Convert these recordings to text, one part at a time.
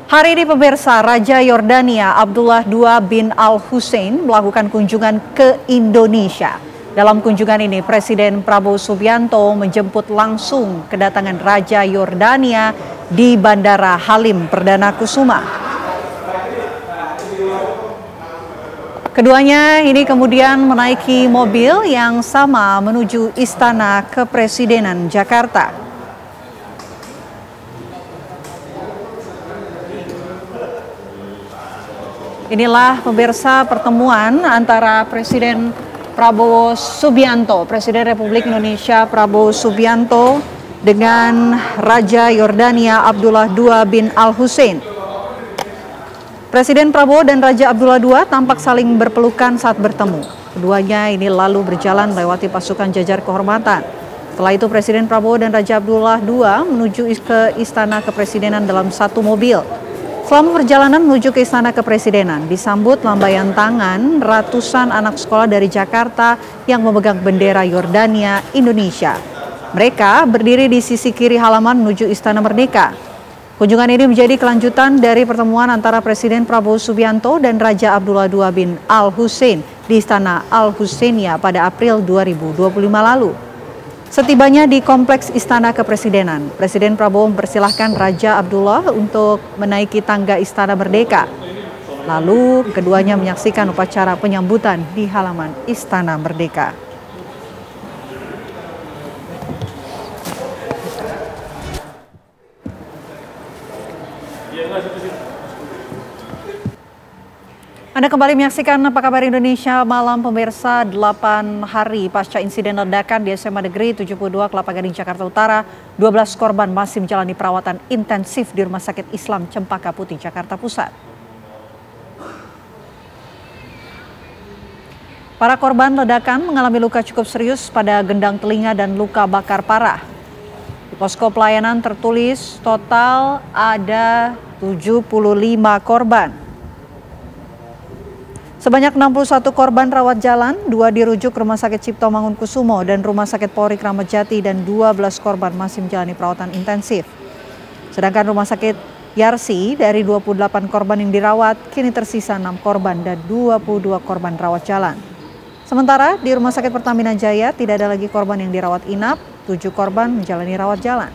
Hari ini pemirsa, Raja Yordania Abdullah II bin Al-Hussein melakukan kunjungan ke Indonesia. Dalam kunjungan ini, Presiden Prabowo Subianto menjemput langsung kedatangan Raja Yordania di Bandara Halim Perdana Kusuma. Keduanya ini kemudian menaiki mobil yang sama menuju Istana Kepresidenan Jakarta. Inilah pemirsa pertemuan antara Presiden Prabowo Subianto, Presiden Republik Indonesia Prabowo Subianto dengan Raja Yordania Abdullah II bin Al-Hussein. Presiden Prabowo dan Raja Abdullah II tampak saling berpelukan saat bertemu. Keduanya ini lalu berjalan melewati pasukan jajar kehormatan. Setelah itu Presiden Prabowo dan Raja Abdullah II menuju ke Istana Kepresidenan dalam satu mobil. Selama perjalanan menuju ke Istana Kepresidenan, disambut lambaian tangan ratusan anak sekolah dari Jakarta yang memegang bendera Yordania Indonesia. Mereka berdiri di sisi kiri halaman menuju Istana Merdeka. Kunjungan ini menjadi kelanjutan dari pertemuan antara Presiden Prabowo Subianto dan Raja Abdullah II bin Al-Hussein di Istana Al-Husseiniyah pada April 2025 lalu. Setibanya di Kompleks Istana Kepresidenan, Presiden Prabowo mempersilahkan Raja Abdullah untuk menaiki tangga Istana Merdeka. Lalu keduanya menyaksikan upacara penyambutan di halaman Istana Merdeka. Anda kembali menyaksikan Apa Kabar Indonesia Malam pemirsa. 8 hari pasca insiden ledakan di SMA Negeri 72 Kelapa Gading Jakarta Utara, 12 korban masih menjalani perawatan intensif di Rumah Sakit Islam Cempaka Putih Jakarta Pusat. Para korban ledakan mengalami luka cukup serius pada gendang telinga dan luka bakar parah. Di posko pelayanan tertulis total ada 75 korban. Sebanyak 61 korban rawat jalan, 2 dirujuk Rumah Sakit Cipto Mangunkusumo dan Rumah Sakit Polri Kramat Jati, dan 12 korban masih menjalani perawatan intensif. Sedangkan Rumah Sakit Yarsi dari 28 korban yang dirawat, kini tersisa 6 korban dan 22 korban rawat jalan. Sementara di Rumah Sakit Pertamina Jaya tidak ada lagi korban yang dirawat inap, 7 korban menjalani rawat jalan.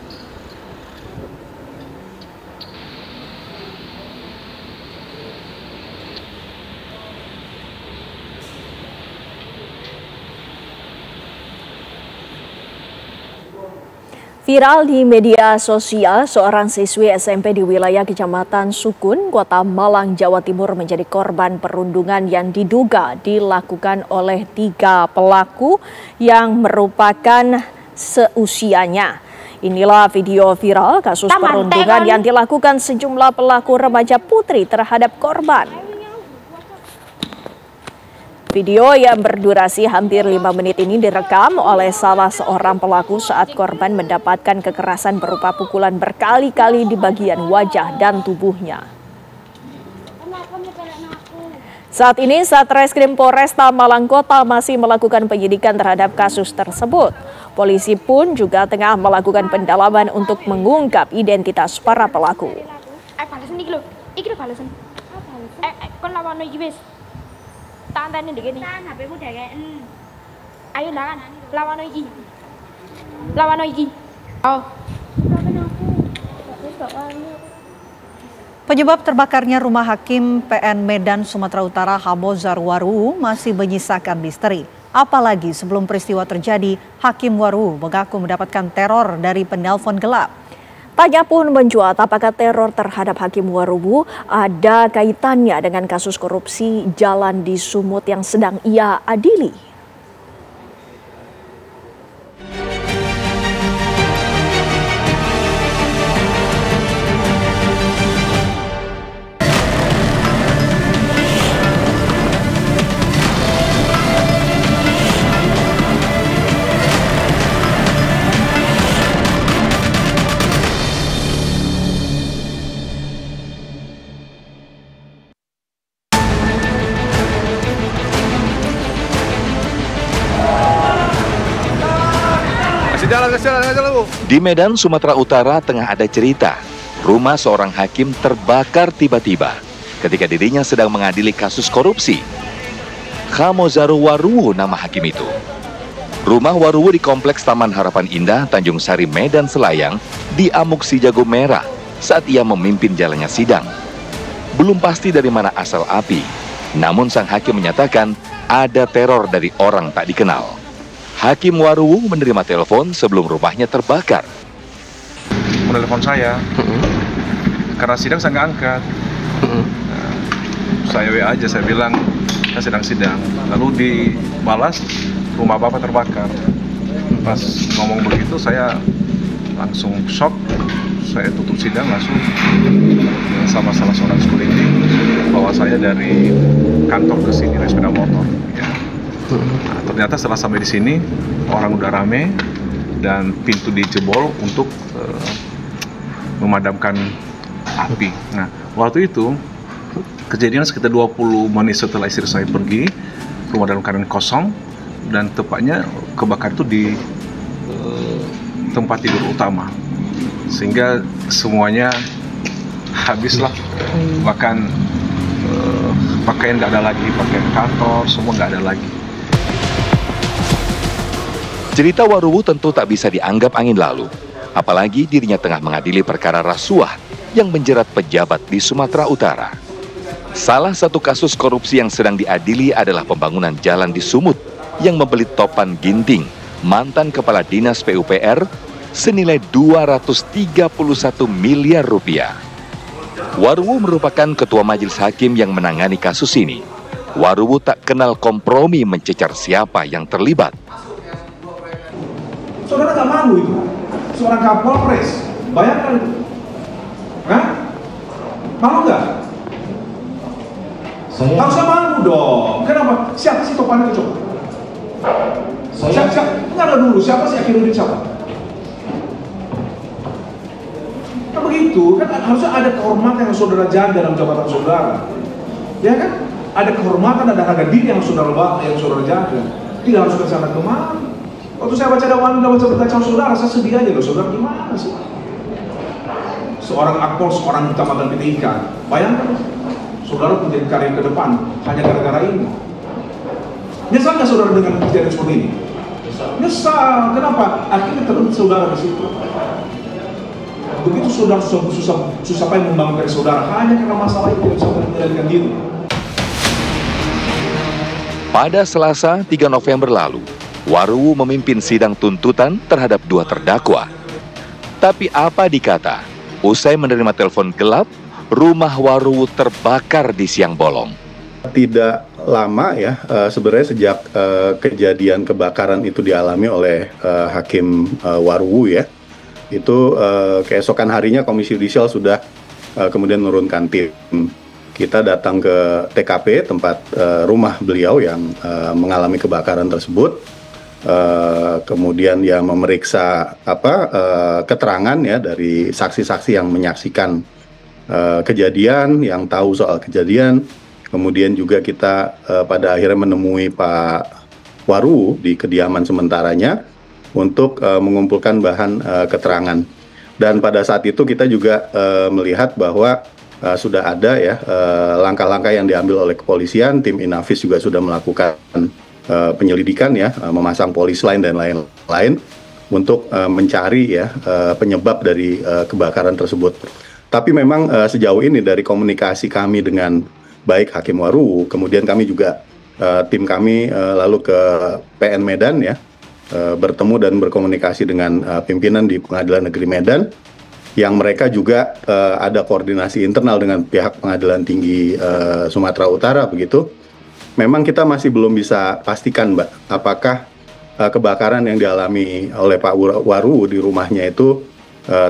Viral di media sosial, seorang siswi SMP di wilayah Kecamatan Sukun, Kota Malang, Jawa Timur menjadi korban perundungan yang diduga dilakukan oleh 3 pelaku yang merupakan seusianya. Inilah video viral kasus perundungan yang dilakukan sejumlah pelaku remaja putri terhadap korban. Video yang berdurasi hampir 5 menit ini direkam oleh salah seorang pelaku saat korban mendapatkan kekerasan berupa pukulan berkali-kali di bagian wajah dan tubuhnya. Saat ini Satreskrim Polresta Malang Kota masih melakukan penyidikan terhadap kasus tersebut. Polisi pun juga tengah melakukan pendalaman untuk mengungkap identitas para pelaku. Tahan dikit nih. Tahan HP-mu deh. Ayo lah kan. Lawan lagi. Oh. Penyebab terbakarnya rumah Hakim PN Medan Sumatera Utara Hamozar Waru masih menyisakan misteri. Apalagi sebelum peristiwa terjadi, Hakim Waru mengaku mendapatkan teror dari penelpon gelap. Tanya pun mencuat apakah teror terhadap Hakim Waru ada kaitannya dengan kasus korupsi jalan di Sumut yang sedang ia adili. Di Medan, Sumatera Utara tengah ada cerita. rumah seorang hakim terbakar tiba-tiba ketika dirinya sedang mengadili kasus korupsi. Khamozaru Waruwu nama hakim itu. Rumah Waruwu di Kompleks Taman Harapan Indah, Tanjung Sari, Medan Selayang, diamuk si jago merah saat ia memimpin jalannya sidang. Belum pasti dari mana asal api, namun sang hakim menyatakan ada teror dari orang tak dikenal. Hakim Waruwu menerima telepon sebelum rumahnya terbakar. Menelepon saya, karena sidang saya nggak angkat. Saya WA aja, saya bilang saya sedang sidang. Lalu dibalas, rumah bapak terbakar. Pas ngomong begitu saya langsung shock. Saya tutup sidang langsung sama salah seorang security bawa saya dari kantor ke sini naik sepeda motor. Ya. Nah, ternyata setelah sampai di sini orang udah rame dan pintu dijebol untuk memadamkan api. Nah, waktu itu kejadian sekitar 20 menit setelah istri saya pergi, rumah dalam keadaan kosong dan tepatnya kebakar itu di tempat tidur utama, sehingga semuanya habislah. Bahkan pakaian nggak ada lagi, pakaian kantor semua nggak ada lagi. Cerita Waruwu tentu tak bisa dianggap angin lalu, apalagi dirinya tengah mengadili perkara rasuah yang menjerat pejabat di Sumatera Utara. Salah satu kasus korupsi yang sedang diadili adalah pembangunan jalan di Sumut yang membeli Topan Ginting, mantan Kepala Dinas PUPR, senilai 231 miliar rupiah. Waruwu merupakan ketua majelis hakim yang menangani kasus ini. Waruwu tak kenal kompromi mencecar siapa yang terlibat. Saudara nggak malu itu, seorang Kapolres, bayangkan itu. Hah? Malu nggak? Harusnya malu dong. Kenapa? Siapa sih Topan itu coba? Siapa? Nggak ada dulu. Siapa sih Akhiruddin siapa? Nah begitu, kan harusnya ada kehormatan yang saudara jaga dalam jabatan saudara. Ya kan? Ada kehormatan, ada harga diri yang saudara jaga. Tidak harus ke sana kemari. Waktu saya baca dakwaan, baca berita saudara, saya sedih aja loh. Saudara gimana sih? Seorang aktor, seorang kecamatan PTIK, bayangkan saudara punya karir ke depan hanya gara-gara ini. Nyesal nggak saudara dengan kejadian seperti ini? Nyesal. Kenapa? Akhirnya terus saudara di situ. Begitu saudara susah payah membangun dari saudara hanya karena masalah itu yang saudara mengendalikan diri. Pada Selasa 3 November lalu, Waruwu memimpin sidang tuntutan terhadap 2 terdakwa. Tapi apa dikata, usai menerima telepon gelap, rumah Waruwu terbakar di siang bolong. Tidak lama ya, sebenarnya sejak kejadian kebakaran itu dialami oleh Hakim Waruwu ya, itu keesokan harinya Komisi Yudisial sudah kemudian menurunkan tim. Kita datang ke TKP tempat rumah beliau yang mengalami kebakaran tersebut. Kemudian ya memeriksa keterangan ya dari saksi-saksi yang menyaksikan kejadian, yang tahu soal kejadian. Kemudian juga kita pada akhirnya menemui Pak Waruwu di kediaman sementaranya untuk mengumpulkan bahan keterangan. Dan pada saat itu kita juga melihat bahwa sudah ada ya langkah-langkah yang diambil oleh kepolisian. Tim Inavis juga sudah melakukan penyelidikan ya, memasang polis lain dan lain-lain untuk mencari ya penyebab dari kebakaran tersebut. Tapi memang sejauh ini dari komunikasi kami dengan baik Hakim Waruwu, kemudian kami juga tim kami lalu ke PN Medan ya, bertemu dan berkomunikasi dengan pimpinan di Pengadilan Negeri Medan, yang mereka juga ada koordinasi internal dengan pihak Pengadilan Tinggi Sumatera Utara begitu. Memang kita masih belum bisa pastikan, Mbak, apakah kebakaran yang dialami oleh Pak Waruwu di rumahnya itu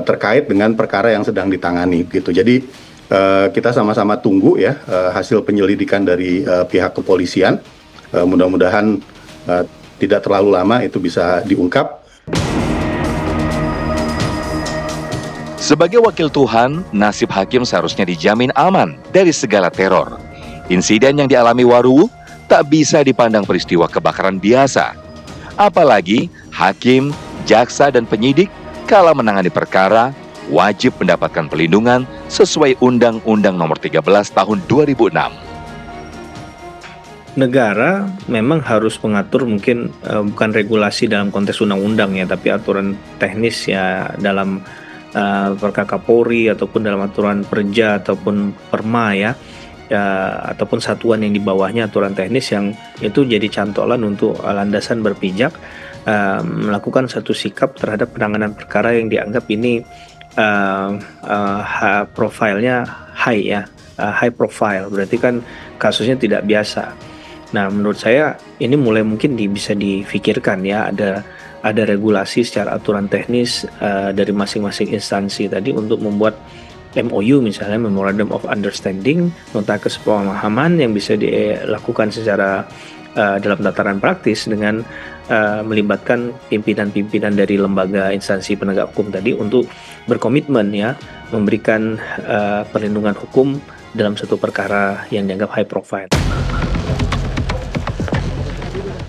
terkait dengan perkara yang sedang ditangani gitu. Jadi kita sama-sama tunggu ya hasil penyelidikan dari pihak kepolisian. Mudah-mudahan tidak terlalu lama itu bisa diungkap. Sebagai wakil Tuhan, nasib hakim seharusnya dijamin aman dari segala teror. Insiden yang dialami Waruwu tak bisa dipandang peristiwa kebakaran biasa. Apalagi hakim, jaksa, dan penyidik kala menangani perkara wajib mendapatkan pelindungan sesuai Undang-Undang Nomor 13 Tahun 2006. Negara memang harus mengatur mungkin bukan regulasi dalam konteks undang-undang ya, tapi aturan teknis ya dalam perkara Kapolri ataupun dalam aturan Perja ataupun Perma ya, ataupun satuan yang di bawahnya aturan teknis yang itu jadi cantolan untuk landasan berpijak melakukan satu sikap terhadap penanganan perkara yang dianggap ini profilnya high ya, high profile, berarti kan kasusnya tidak biasa. Nah, menurut saya ini mulai mungkin bisa difikirkan ya, ada regulasi secara aturan teknis dari masing-masing instansi tadi untuk membuat MOU misalnya, Memorandum of Understanding, nota kesepahaman yang bisa dilakukan secara dalam tataran praktis dengan melibatkan pimpinan-pimpinan dari lembaga instansi penegak hukum tadi untuk berkomitmen ya memberikan perlindungan hukum dalam satu perkara yang dianggap high profile.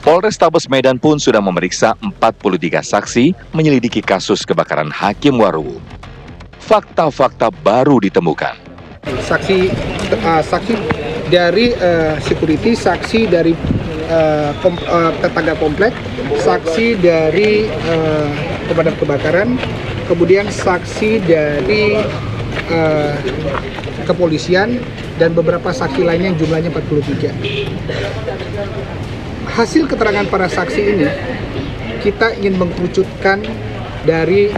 Polrestabes Medan pun sudah memeriksa 43 saksi menyelidiki kasus kebakaran Hakim Waruwu. Fakta-fakta baru ditemukan. Saksi dari security, saksi dari tetangga komplek, saksi dari pemadam kebakaran, kemudian saksi dari kepolisian, dan beberapa saksi lainnya yang jumlahnya 43. Hasil keterangan para saksi ini kita ingin mengkerucutkan dari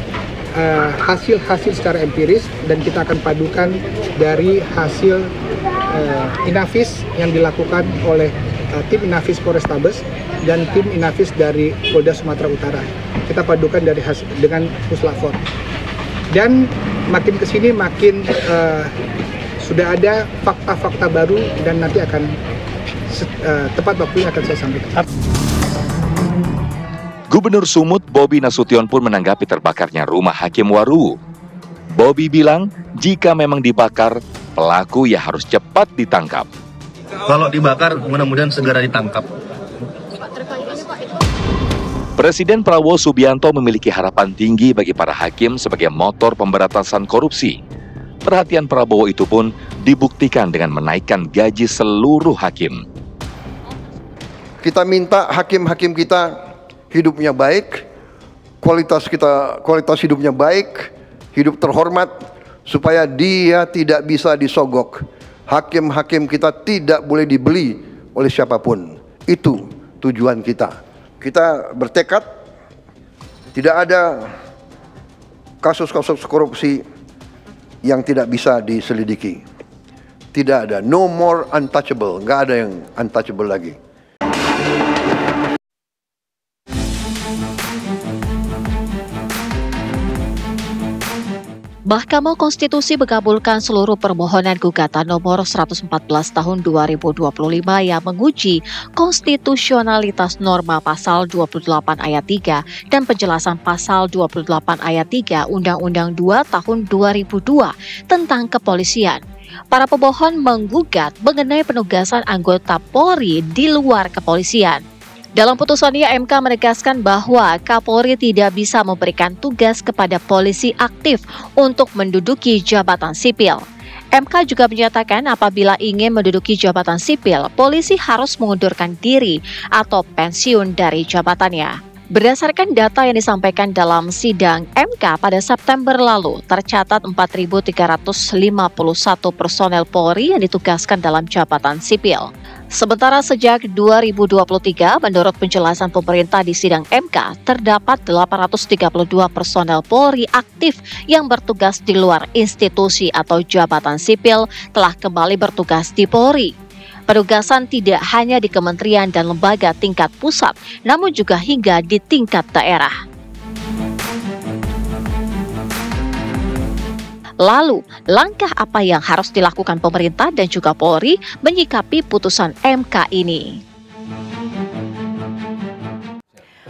hasil-hasil secara empiris, dan kita akan padukan dari hasil Inafis yang dilakukan oleh tim Inafis Polrestabes dan tim Inafis dari Polda Sumatera Utara. Kita padukan dari dengan Puslapfor. Dan makin kesini makin sudah ada fakta-fakta baru, dan nanti akan tepat waktunya akan saya sampaikan. Gubernur Sumut Bobi Nasution pun menanggapi terbakarnya rumah Hakim Waruwu. Bobi bilang jika memang dibakar, pelaku ya harus cepat ditangkap. Kalau dibakar, mudah-mudahan segera ditangkap. Presiden Prabowo Subianto memiliki harapan tinggi bagi para hakim sebagai motor pemberantasan korupsi. Perhatian Prabowo itu pun dibuktikan dengan menaikkan gaji seluruh hakim. Kita minta hakim-hakim kita hidupnya baik, kualitas hidupnya baik, hidup terhormat, supaya dia tidak bisa disogok. Hakim-hakim kita tidak boleh dibeli oleh siapapun. Itu tujuan kita. Kita bertekad tidak ada kasus-kasus korupsi yang tidak bisa diselidiki. Tidak ada, no more untouchable, nggak ada yang untouchable lagi. Mahkamah Konstitusi mengabulkan seluruh permohonan gugatan nomor 114 tahun 2025 yang menguji konstitusionalitas norma pasal 28 ayat 3 dan penjelasan pasal 28 ayat 3 Undang-Undang 2 tahun 2002 tentang kepolisian. Para pemohon menggugat mengenai penugasan anggota Polri di luar kepolisian. Dalam putusannya, MK menegaskan bahwa Kapolri tidak bisa memberikan tugas kepada polisi aktif untuk menduduki jabatan sipil. MK juga menyatakan apabila ingin menduduki jabatan sipil, polisi harus mengundurkan diri atau pensiun dari jabatannya. Berdasarkan data yang disampaikan dalam sidang MK pada September lalu, tercatat 4.351 personel Polri yang ditugaskan dalam jabatan sipil. Sementara sejak 2023, menurut penjelasan pemerintah di sidang MK, terdapat 832 personel Polri aktif yang bertugas di luar institusi atau jabatan sipil telah kembali bertugas di Polri. Penugasan tidak hanya di kementerian dan lembaga tingkat pusat, namun juga hingga di tingkat daerah. Lalu, langkah apa yang harus dilakukan pemerintah dan juga Polri menyikapi putusan MK ini?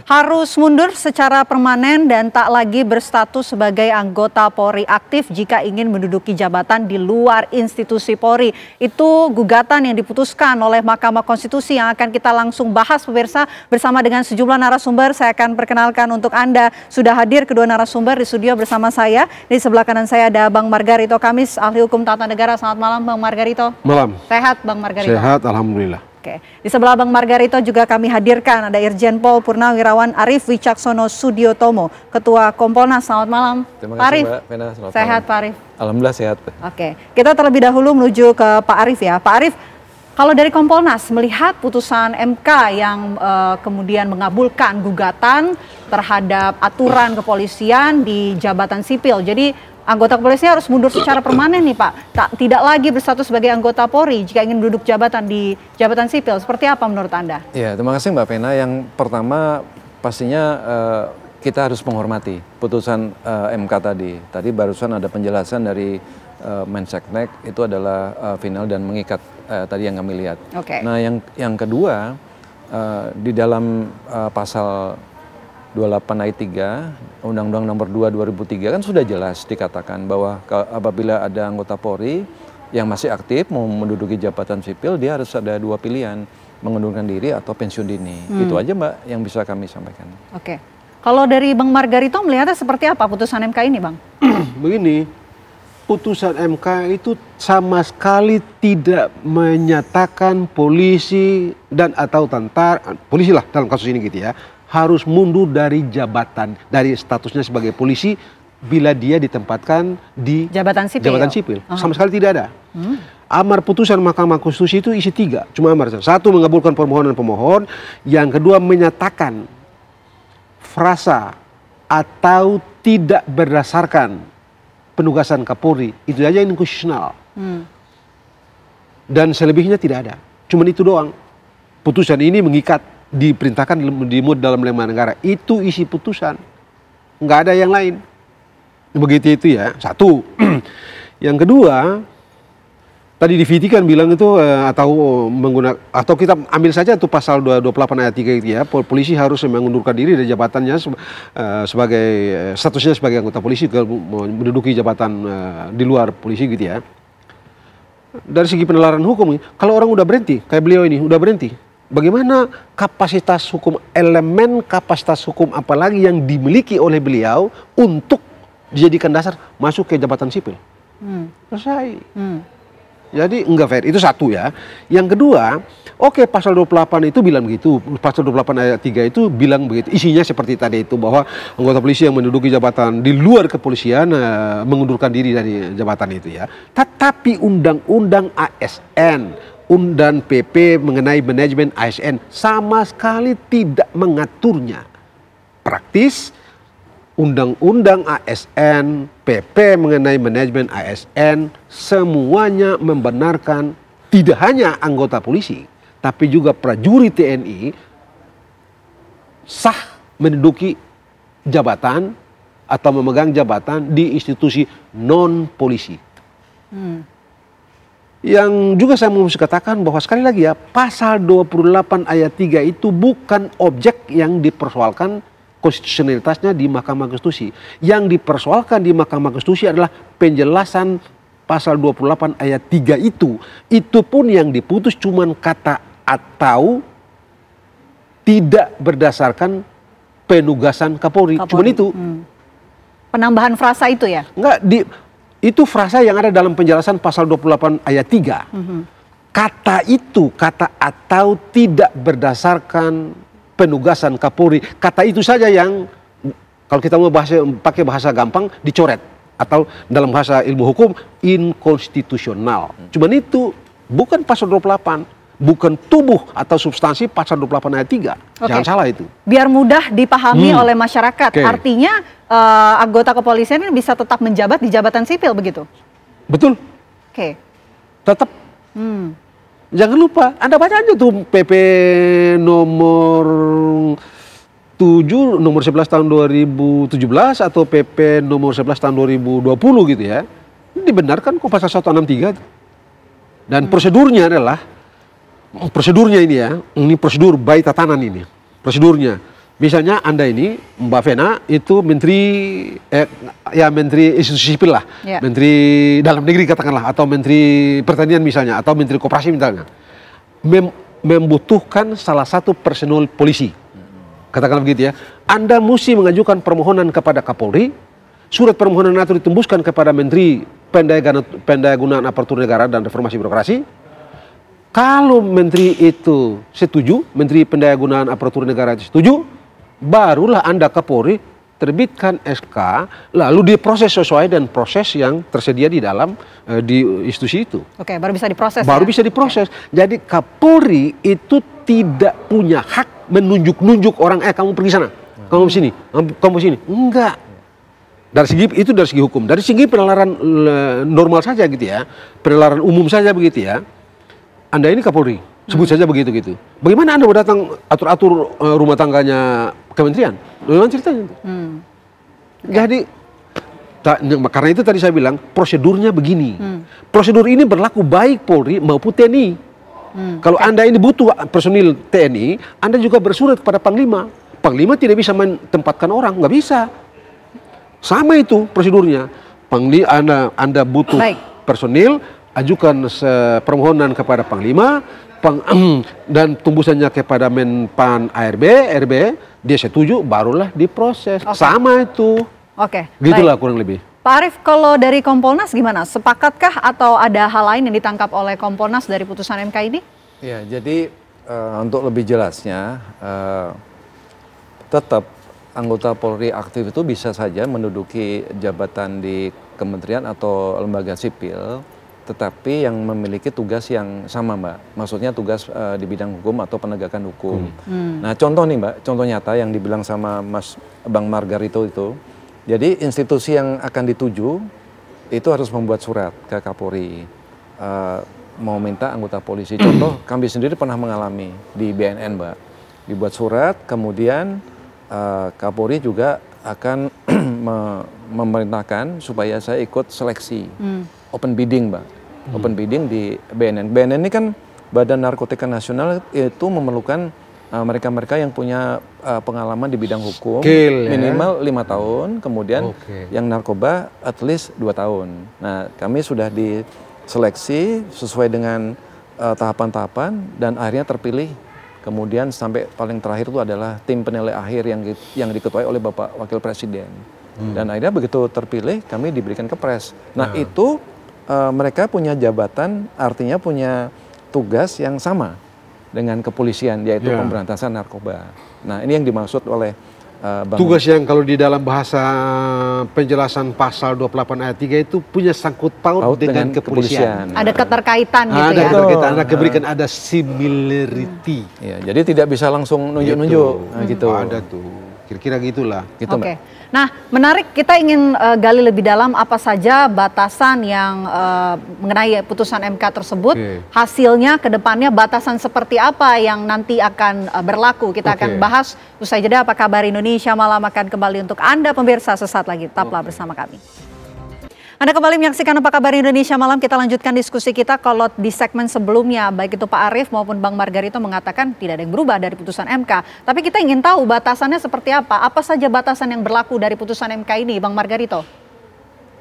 harus mundur secara permanen dan tak lagi berstatus sebagai anggota Polri aktif jika ingin menduduki jabatan di luar institusi Polri. Itu gugatan yang diputuskan oleh Mahkamah Konstitusi yang akan kita langsung bahas pemirsa bersama dengan sejumlah narasumber. Saya akan perkenalkan untuk Anda, sudah hadir kedua narasumber di studio bersama saya. Di sebelah kanan saya ada Bang Margarito Kamis, ahli hukum tata negara. Selamat malam Bang Margarito. Malam. Sehat Bang Margarito? Sehat, alhamdulillah. Oke. Di sebelah Bang Margarito juga kami hadirkan ada Irjen Pol Purnawirawan Arief Wicaksono Sudiotomo, Ketua Kompolnas. Selamat malam. Terima Pak kasih Arief. Mbak Vena, selamat Sehat malam. Pak Arief? Alhamdulillah sehat. Oke, kita terlebih dahulu menuju ke Pak Arief ya. Pak Arief, kalau dari Kompolnas melihat putusan MK yang kemudian mengabulkan gugatan terhadap aturan kepolisian di jabatan sipil. Jadi anggota kepolisian harus mundur secara permanen nih Pak. Tidak lagi berstatus sebagai anggota Polri jika ingin duduk jabatan di jabatan sipil. Seperti apa menurut Anda? Ya, terima kasih Mbak Vena. Yang pertama pastinya kita harus menghormati putusan MK tadi. Tadi barusan ada penjelasan dari Menseknek, itu adalah final dan mengikat tadi yang kami lihat. Oke. Nah yang kedua, di dalam pasal 28 ayat 3 Undang-Undang Nomor 2 2003 kan sudah jelas dikatakan bahwa apabila ada anggota Polri yang masih aktif mau menduduki jabatan sipil, dia harus ada dua pilihan, mengundurkan diri atau pensiun dini. Itu aja Mbak yang bisa kami sampaikan. Oke. Kalau dari Bang Margarito melihatnya seperti apa putusan MK ini Bang? Begini, putusan MK itu sama sekali tidak menyatakan polisi dan atau tentara, polisi lah dalam kasus ini gitu ya, harus mundur dari jabatan, dari statusnya sebagai polisi bila dia ditempatkan di jabatan sipil. Sama sekali tidak ada. Amar putusan Mahkamah Konstitusi itu isi 3, cuma amar. Satu, mengabulkan permohonan pemohon. Yang kedua, menyatakan frasa atau tidak berdasarkan penugasan Kapolri. Itu saja yang konstitusional. Dan selebihnya tidak ada. Cuma itu doang. Putusan ini mengikat, diperintahkan dimuat dalam lembaga negara. Itu isi putusan, nggak ada yang lain. Begitu itu ya, satu. Yang kedua, tadi di VT kan bilang itu atau kita ambil saja itu pasal 228 ayat 3 itu ya, polisi harus mengundurkan diri dari jabatannya sebagai statusnya sebagai anggota polisi kalau menduduki jabatan di luar polisi gitu ya. Dari segi penalaran hukum, kalau orang udah berhenti, kayak beliau ini udah berhenti, bagaimana kapasitas hukum, elemen kapasitas hukum apalagi yang dimiliki oleh beliau untuk dijadikan dasar masuk ke jabatan sipil? Selesai. Jadi enggak fair, itu satu ya. Yang kedua, oke, pasal 28 itu bilang begitu, pasal 28 ayat 3 itu bilang begitu, isinya seperti tadi itu, bahwa anggota polisi yang menduduki jabatan di luar kepolisian mengundurkan diri dari jabatan itu ya. Tetapi undang-undang ASN dan PP mengenai manajemen ASN sama sekali tidak mengaturnya. Praktis, undang-undang ASN, PP mengenai manajemen ASN, semuanya membenarkan tidak hanya anggota polisi, tapi juga prajurit TNI sah menduduki jabatan atau memegang jabatan di institusi non-polisi. Yang juga saya mau katakan bahwa sekali lagi ya, pasal 28 ayat 3 itu bukan objek yang dipersoalkan konstitusionalitasnya di Mahkamah Konstitusi. Yang dipersoalkan di Mahkamah Konstitusi adalah penjelasan pasal 28 ayat 3 itu. Itu pun yang diputus cuman kata atau tidak berdasarkan penugasan Kapolri. Cuman itu. Penambahan frasa itu ya? Enggak, itu frasa yang ada dalam penjelasan pasal 28 ayat 3. Kata itu, kata atau tidak berdasarkan penugasan Kapolri. Kata itu saja yang kalau kita mau pakai bahasa gampang dicoret, atau dalam bahasa ilmu hukum inkonstitusional. Cuman itu bukan pasal 28, bukan tubuh atau substansi pasal 28 ayat 3. Jangan salah itu. Biar mudah dipahami oleh masyarakat. Artinya anggota kepolisian ini bisa tetap menjabat di jabatan sipil begitu? Betul. Tetap. Jangan lupa, Anda baca aja tuh PP nomor 7, nomor 11 tahun 2017 atau PP nomor 11 tahun 2020 gitu ya. Dibenarkan kok pasal 163. Dan prosedurnya adalah, prosedurnya ini ya, ini prosedur baik tatanan ini. Prosedurnya, Misalnya Anda ini, Mbak Vena, itu menteri institusi sipil lah, menteri dalam negeri katakanlah, atau menteri pertanian misalnya, atau menteri koperasi misalnya, membutuhkan salah satu personel polisi, katakanlah begitu ya. Anda mesti mengajukan permohonan kepada Kapolri, surat permohonan itu ditembuskan kepada Menteri Pendayagunaan Aparatur Negara dan Reformasi Birokrasi. Kalau menteri itu setuju, Menteri Pendayagunaan Aparatur Negara itu setuju, barulah Anda Kapolri terbitkan SK, lalu diproses sesuai dengan proses yang tersedia di dalam di institusi itu. Oke, baru bisa diproses. Baru bisa diproses. Jadi Kapolri itu tidak punya hak menunjuk-nunjuk orang, kamu pergi sana, kamu sini, kamu sini. Enggak. Dari segi hukum. Dari segi penalaran normal saja gitu ya, penalaran umum saja begitu ya. Anda ini Kapolri, sebut saja begitu gitu. Bagaimana Anda mau datang atur-atur rumah tangganya kementerian? Bagaimana ceritanya? Jadi karena itu tadi saya bilang prosedurnya begini. Prosedur ini berlaku baik Polri maupun TNI. Kalau Anda ini butuh personil TNI, Anda juga bersurat kepada Panglima. Panglima tidak bisa menempatkan orang, nggak bisa. Sama itu prosedurnya. Anda butuh personil, ajukan permohonan kepada Panglima, dan tembusannya kepada Menpan RB, dia setuju, barulah diproses. Sama itu. Gitulah kurang lebih. Pak Arief, kalau dari Kompolnas gimana? Sepakatkah atau ada hal lain yang ditangkap oleh Kompolnas dari putusan MK ini? Ya, jadi untuk lebih jelasnya, tetap anggota Polri aktif itu bisa saja menduduki jabatan di kementerian atau lembaga sipil, tetapi yang memiliki tugas yang sama, Mbak. Maksudnya tugas di bidang hukum atau penegakan hukum. Nah, contoh nih, Mbak, contoh nyata yang dibilang sama Bang Margarito itu. Jadi institusi yang akan dituju itu harus membuat surat ke Kapolri, mau minta anggota polisi. Contoh, kami sendiri pernah mengalami di BNN, Mbak. Dibuat surat, kemudian Kapolri juga akan memerintahkan supaya saya ikut seleksi open bidding, Mbak. Open bidding di BNN. BNN ini kan Badan Narkotika Nasional, itu memerlukan mereka-mereka yang punya pengalaman di bidang hukum minimal 5 tahun, kemudian yang narkoba at least 2 tahun. Nah, kami sudah diseleksi sesuai dengan tahapan-tahapan dan akhirnya terpilih. Kemudian sampai paling terakhir itu adalah tim penilai akhir yang diketuai oleh Bapak Wakil Presiden. Dan akhirnya begitu terpilih, kami diberikan kepres. Nah, itu mereka punya jabatan, artinya punya tugas yang sama dengan kepolisian, yaitu pemberantasan narkoba. Nah, ini yang dimaksud oleh Bang. Tugas yang kalau di dalam bahasa penjelasan pasal 28 ayat 3 itu punya sangkut paut dengan kepolisian. Ada keterkaitan gitu ya. Ada keterkaitan, ada similarity. Ya, jadi tidak bisa langsung nunjuk-nunjuk gitu. Ada tuh. Kira-kira gitulah. Gitu, Oke. Nah, menarik, kita ingin gali lebih dalam apa saja batasan yang mengenai putusan MK tersebut. Hasilnya ke depannya batasan seperti apa yang nanti akan berlaku. Kita akan bahas usai jeda. Apa kabar Indonesia Malam akan kembali untuk Anda pemirsa sesaat lagi. Tetaplah bersama kami. Anda kembali menyaksikan Apa Kabar Indonesia Malam. Kita lanjutkan diskusi kita. Kalau di segmen sebelumnya, baik itu Pak Arief maupun Bang Margarito mengatakan tidak ada yang berubah dari putusan MK. Tapi kita ingin tahu batasannya seperti apa. Apa saja batasan yang berlaku dari putusan MK ini, Bang Margarito?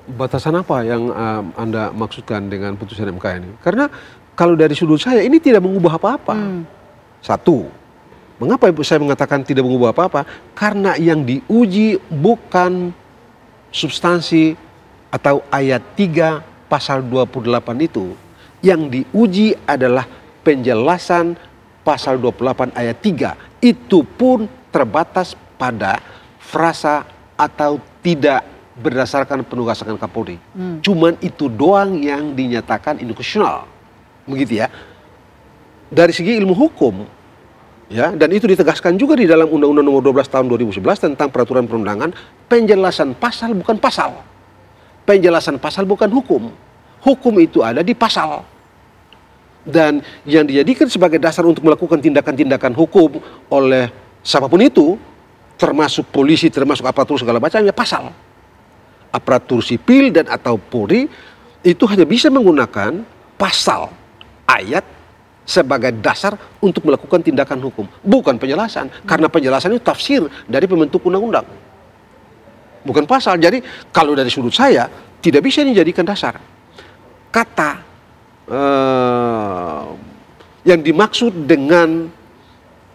Batasan apa yang Anda maksudkan dengan putusan MK ini? Karena kalau dari sudut saya, ini tidak mengubah apa-apa. Satu, mengapa saya mengatakan tidak mengubah apa-apa? Karena yang diuji bukan substansi atau ayat 3 pasal 28 itu. Yang diuji adalah penjelasan pasal 28 ayat 3. Itu pun terbatas pada frasa atau tidak berdasarkan penugasan Kapolri. Cuman itu doang yang dinyatakan inkonstitusional. Begitu ya. Dari segi ilmu hukum, ya, dan itu ditegaskan juga di dalam Undang-Undang Nomor 12 Tahun 2011 tentang peraturan perundangan, penjelasan pasal bukan pasal. Penjelasan pasal bukan hukum. Hukum itu ada di pasal. Dan yang dijadikan sebagai dasar untuk melakukan tindakan-tindakan hukum oleh siapapun itu, termasuk polisi, termasuk aparatur segala macamnya, pasal. Aparatur sipil dan atau Polri itu hanya bisa menggunakan pasal, ayat sebagai dasar untuk melakukan tindakan hukum, bukan penjelasan. Karena penjelasan itu tafsir dari pembentuk undang-undang, bukan pasal. Jadi kalau dari sudut saya tidak bisa dijadikan dasar. Kata yang dimaksud dengan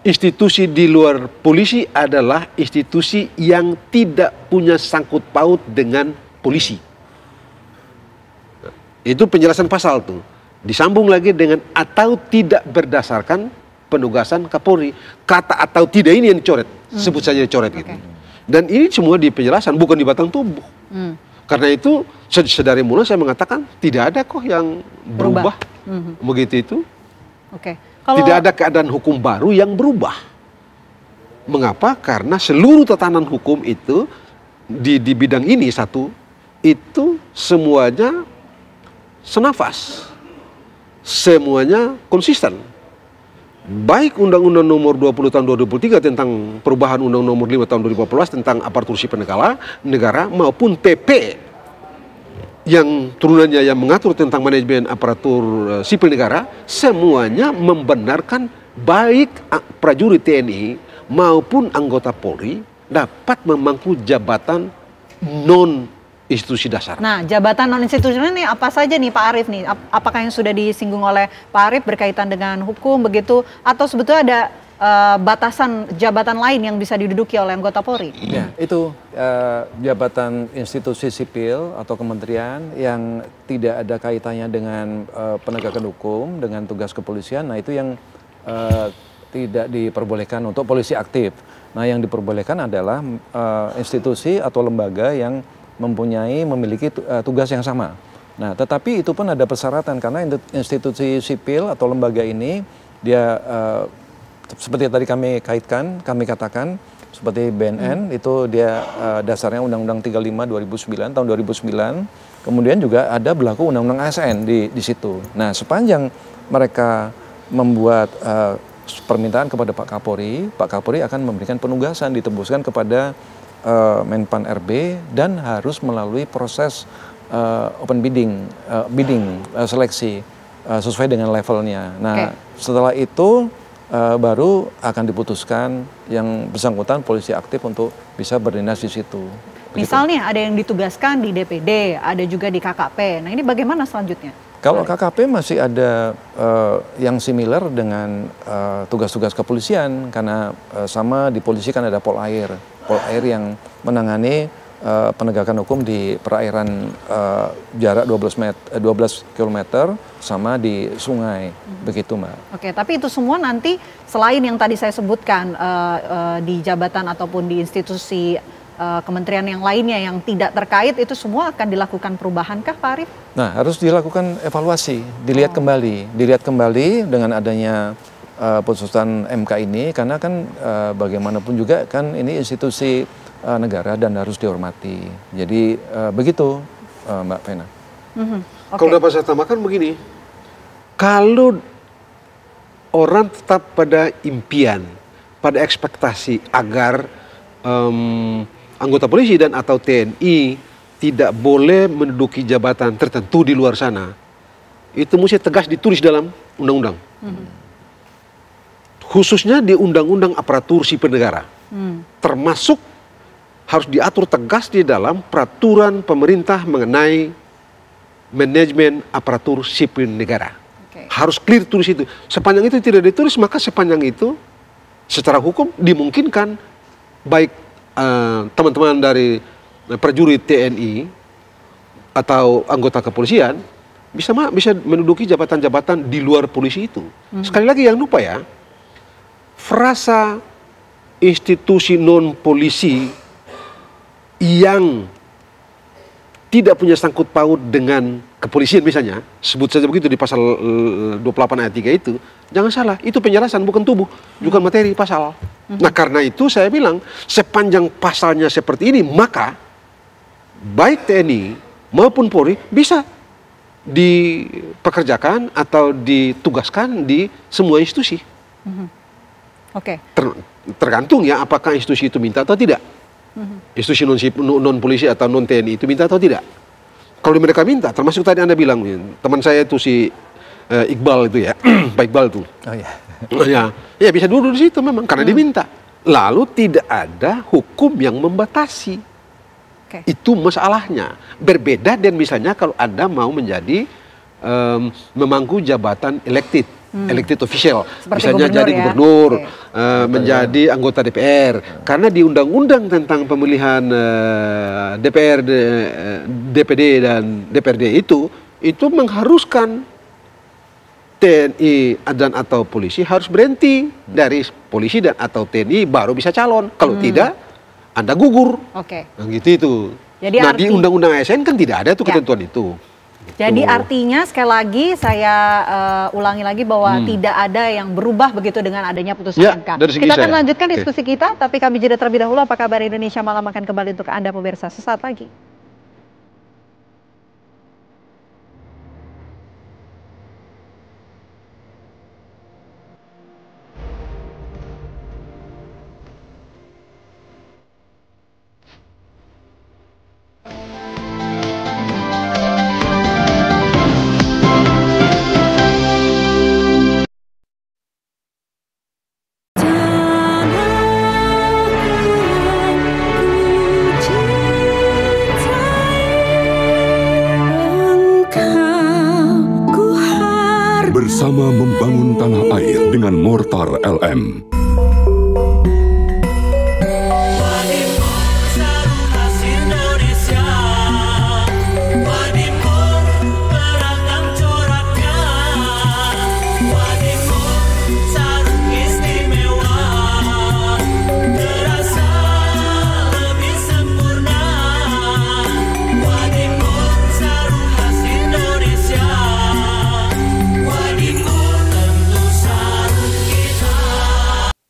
institusi di luar polisi adalah institusi yang tidak punya sangkut paut dengan polisi. Itu penjelasan pasal tuh. Disambung lagi dengan atau tidak berdasarkan penugasan Kapolri. Kata atau tidak ini yang dicoret, sebut saja dicoret gitu. Dan ini semua di penjelasan, bukan di batang tubuh. Karena itu sedari mula saya mengatakan tidak ada kok yang berubah. Begitu itu. Tidak ada keadaan hukum baru yang berubah. Mengapa? Karena seluruh tatanan hukum itu di bidang ini itu semuanya senafas. Semuanya konsisten. Baik Undang-Undang Nomor 20 Tahun 2003 tentang perubahan Undang Nomor 5 Tahun 2014 tentang aparatur sipil negara maupun PP yang turunannya yang mengatur tentang manajemen aparatur sipil negara, semuanya membenarkan baik prajurit TNI maupun anggota Polri dapat memangku jabatan non institusi dasar. Nah, jabatan non-institusional ini apa saja nih Pak Arief nih? Apakah yang sudah disinggung oleh Pak Arief berkaitan dengan hukum begitu? Atau sebetulnya ada batasan jabatan lain yang bisa diduduki oleh anggota Polri? Ya, itu jabatan institusi sipil atau kementerian yang tidak ada kaitannya dengan penegakan hukum, dengan tugas kepolisian, nah itu yang tidak diperbolehkan untuk polisi aktif. Nah, yang diperbolehkan adalah institusi atau lembaga yang memiliki tugas yang sama. Nah, tetapi itu pun ada persyaratan karena institusi sipil atau lembaga ini dia seperti tadi kami katakan seperti BNN itu dia dasarnya Undang-Undang 35 tahun 2009. Kemudian juga ada berlaku Undang-Undang ASN di situ. Nah, sepanjang mereka membuat permintaan kepada Pak Kapolri akan memberikan penugasan ditembuskan kepada Menpan RB dan harus melalui proses open bidding, seleksi sesuai dengan levelnya. Nah, setelah itu baru akan diputuskan yang bersangkutan polisi aktif untuk bisa berdinas di situ. Misalnya ada yang ditugaskan di DPD, ada juga di KKP. Nah, ini bagaimana selanjutnya? Kalau KKP masih ada yang similar dengan tugas-tugas kepolisian karena sama di polisi kan ada Polair yang menangani penegakan hukum di perairan jarak 12 km sama di sungai, begitu Mbak. Oke, tapi itu semua nanti selain yang tadi saya sebutkan di jabatan ataupun di institusi kementerian yang lainnya yang tidak terkait, itu semua akan dilakukan perubahankah Pak Arief? Nah, harus dilakukan evaluasi, dilihat kembali dengan adanya putusan MK ini, karena kan bagaimanapun juga kan ini institusi negara dan harus dihormati. Jadi begitu Mbak Vena. Kalau dapat saya tambahkan begini, kalau orang tetap pada impian, pada ekspektasi agar anggota polisi dan atau TNI tidak boleh menduduki jabatan tertentu di luar sana, itu mesti tegas ditulis dalam undang-undang. Khususnya di Undang-Undang Aparatur Sipil Negara. Termasuk harus diatur tegas di dalam peraturan pemerintah mengenai manajemen aparatur sipil negara. Harus clear tulis itu. Sepanjang itu tidak ditulis, maka sepanjang itu secara hukum dimungkinkan baik teman-teman dari prajurit TNI atau anggota kepolisian bisa menduduki jabatan-jabatan di luar polisi itu. Sekali lagi yang lupa ya, frasa institusi non polisi yang tidak punya sangkut paut dengan kepolisian misalnya, sebut saja begitu di pasal 28 ayat 3 itu, jangan salah, itu penjelasan bukan tubuh, bukan materi pasal. Nah, karena itu saya bilang, sepanjang pasalnya seperti ini, maka baik TNI maupun Polri bisa dipekerjakan atau ditugaskan di semua institusi. Tergantung ya apakah institusi itu minta atau tidak. Institusi non polisi atau non TNI itu minta atau tidak. Kalau mereka minta, termasuk tadi Anda bilang, teman saya itu si Iqbal itu ya, Pak Iqbal itu. Oh iya. Ya bisa duduk di situ memang karena diminta. Lalu tidak ada hukum yang membatasi. Itu masalahnya. Berbeda dan misalnya kalau Anda mau menjadi memangku jabatan elected official, misalnya jadi gubernur, menjadi anggota DPR. Karena di undang-undang tentang pemilihan DPR, DPD dan DPRD itu mengharuskan TNI dan atau polisi harus berhenti dari polisi dan atau TNI baru bisa calon. Kalau tidak, Anda gugur. Nah, gitu itu. Jadi di Undang-Undang ASN kan tidak ada tuh ketentuan itu. Jadi artinya sekali lagi saya ulangi lagi bahwa tidak ada yang berubah begitu dengan adanya putusan MK. Kita akan lanjutkan diskusi kita, tapi kami jeda terlebih dahulu. Apa kabar Indonesia Malam akan kembali untuk Anda pemirsa sesaat lagi. Bersama membangun tanah air dengan Mortar LM.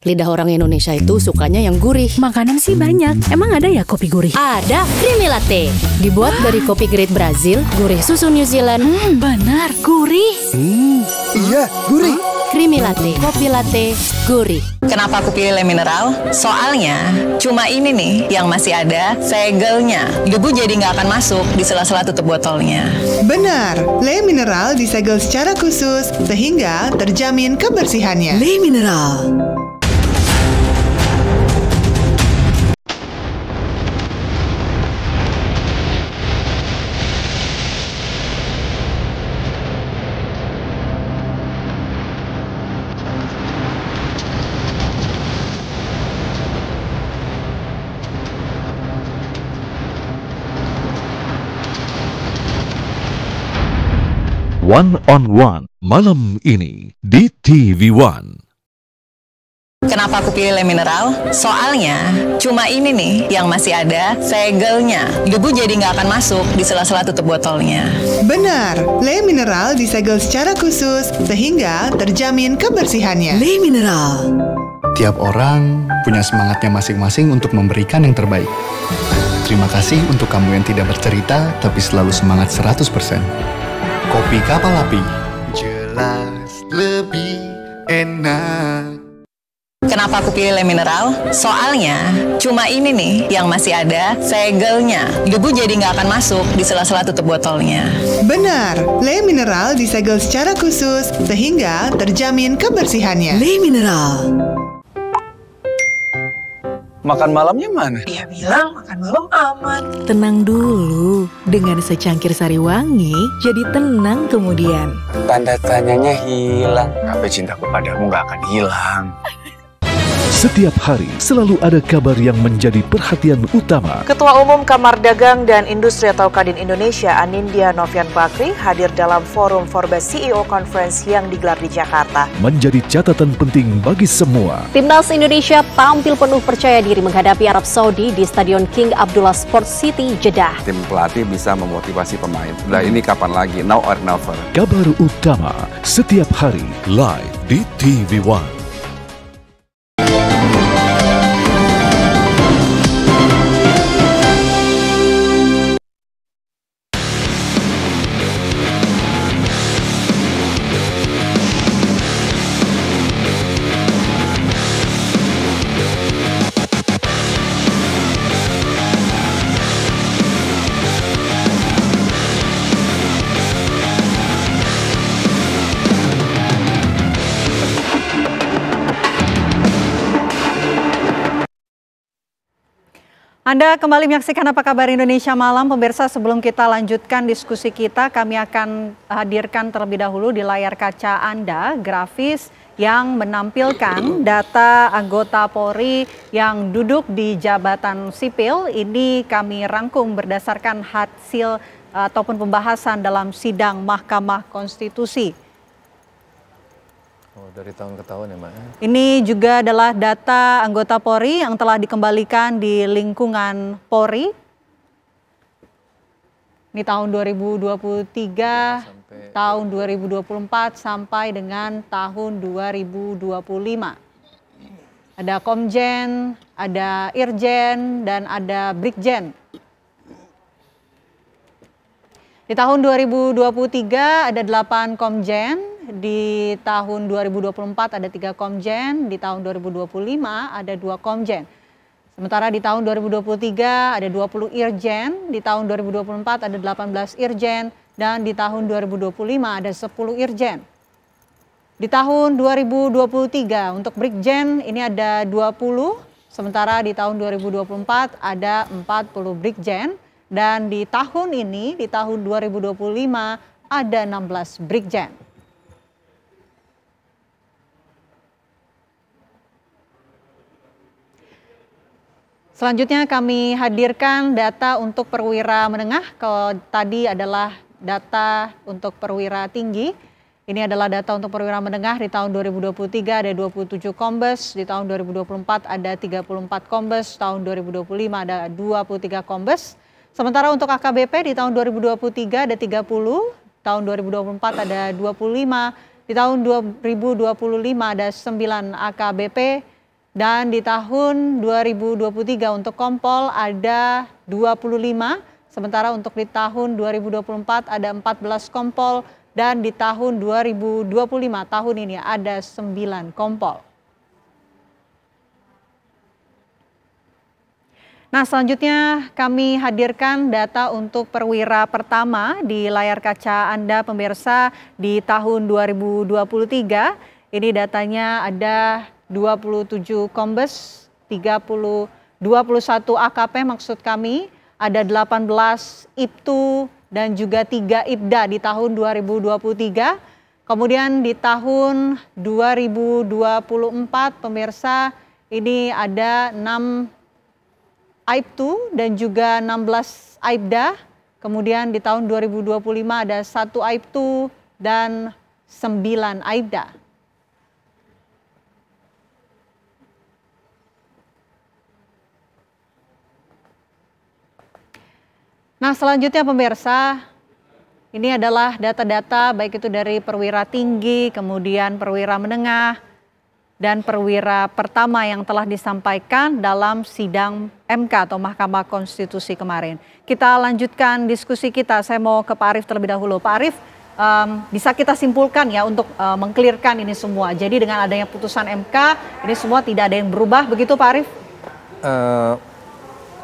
Lidah orang Indonesia itu sukanya yang gurih. Makanan sih banyak. Emang ada ya kopi gurih? Ada, Creamy Latte. Dibuat dari kopi grade Brazil, gurih susu New Zealand. Benar, gurih. Iya, gurih. Creamy Latte, kopi latte, gurih. Kenapa aku pilih Le Mineral? Soalnya cuma ini nih yang masih ada segelnya. Debu jadi nggak akan masuk di sela-sela tutup botolnya. Benar, Le Mineral disegel secara khusus sehingga terjamin kebersihannya. Le Mineral. One on One malam ini di TV One. Kenapa aku pilih Le Mineral? Soalnya cuma ini nih yang masih ada segelnya. Debu jadi nggak akan masuk di sela-sela tutup botolnya. Benar, Le Mineral disegel secara khusus sehingga terjamin kebersihannya. Le Mineral. Tiap orang punya semangatnya masing-masing untuk memberikan yang terbaik. Terima kasih untuk kamu yang tidak bercerita tapi selalu semangat 100%. Kopi Kapal Api jelas lebih enak. Kenapa aku pilih Le Mineral? Soalnya cuma ini nih yang masih ada segelnya. Debu jadi nggak akan masuk di sela-sela tutup botolnya. Benar, Le Mineral disegel secara khusus sehingga terjamin kebersihannya. Le Mineral. Makan malamnya mana? Dia bilang makan malam aman. Tenang dulu, dengan secangkir sari wangi, jadi tenang kemudian. Tanda tanyanya hilang. Tapi cintaku padamu gak akan hilang. Setiap hari selalu ada kabar yang menjadi perhatian utama. Ketua Umum Kamar Dagang dan Industri atau Kadin Indonesia, Anindya Novian Bakri, hadir dalam forum Forbes CEO Conference yang digelar di Jakarta. Menjadi catatan penting bagi semua. Timnas Indonesia tampil penuh percaya diri menghadapi Arab Saudi di Stadion King Abdullah Sports City, Jeddah. Tim pelatih bisa memotivasi pemain. Udah ini kapan lagi? Now or never. Kabar utama setiap hari live di TV One. Anda kembali menyaksikan Apa Kabar Indonesia Malam. Pemirsa, sebelum kita lanjutkan diskusi kita, kami akan hadirkan terlebih dahulu di layar kaca Anda grafis yang menampilkan data anggota Polri yang duduk di jabatan sipil. Ini kami rangkum berdasarkan hasil ataupun pembahasan dalam sidang Mahkamah Konstitusi. Oh, dari tahun ke tahun ya, Mak? Ini juga adalah data anggota Polri yang telah dikembalikan di lingkungan Polri. Ini tahun 2023, tahun 2024 sampai dengan tahun 2025. Ada Komjen, ada Irjen, dan ada Brigjen. Di tahun 2023 ada 8 Komjen. Di tahun 2024 ada 3 Komjen, di tahun 2025 ada 2 Komjen. Sementara di tahun 2023 ada 20 Irjen, di tahun 2024 ada 18 Irjen, dan di tahun 2025 ada 10 Irjen. Di tahun 2023 untuk Brigjen ini ada 20, sementara di tahun 2024 ada 40 Brigjen, dan di tahun ini, di tahun 2025 ada 16 Brigjen. Selanjutnya kami hadirkan data untuk perwira menengah. Kalau tadi adalah data untuk perwira tinggi, ini adalah data untuk perwira menengah. Di tahun 2023 ada 27 kombes, di tahun 2024 ada 34 kombes, tahun 2025 ada 23 kombes. Sementara untuk AKBP di tahun 2023 ada 30, tahun 2024 ada 25, di tahun 2025 ada 9 AKBP, dan di tahun 2023 untuk Kompol ada 25, sementara untuk di tahun 2024 ada 14 Kompol, dan di tahun 2025 tahun ini ada 9 Kompol. Nah, selanjutnya kami hadirkan data untuk perwira pertama di layar kaca Anda pemirsa di tahun 2023. Ini datanya ada 27 kombes, 21 AKP maksud kami, ada 18 IPTU dan juga 3 IPDA di tahun 2023. Kemudian di tahun 2024 pemirsa ini ada 6 IPTU dan juga 16 IPDA. Kemudian di tahun 2025 ada 1 IPTU dan 9 IPDA. Nah, selanjutnya pemirsa, ini adalah data-data baik itu dari perwira tinggi, kemudian perwira menengah, dan perwira pertama yang telah disampaikan dalam sidang MK atau Mahkamah Konstitusi kemarin. Kita lanjutkan diskusi kita. Saya mau ke Pak Arief terlebih dahulu. Pak Arief, bisa kita simpulkan ya untuk mengklirkan ini semua. Jadi dengan adanya putusan MK, ini semua tidak ada yang berubah, begitu Pak Arief?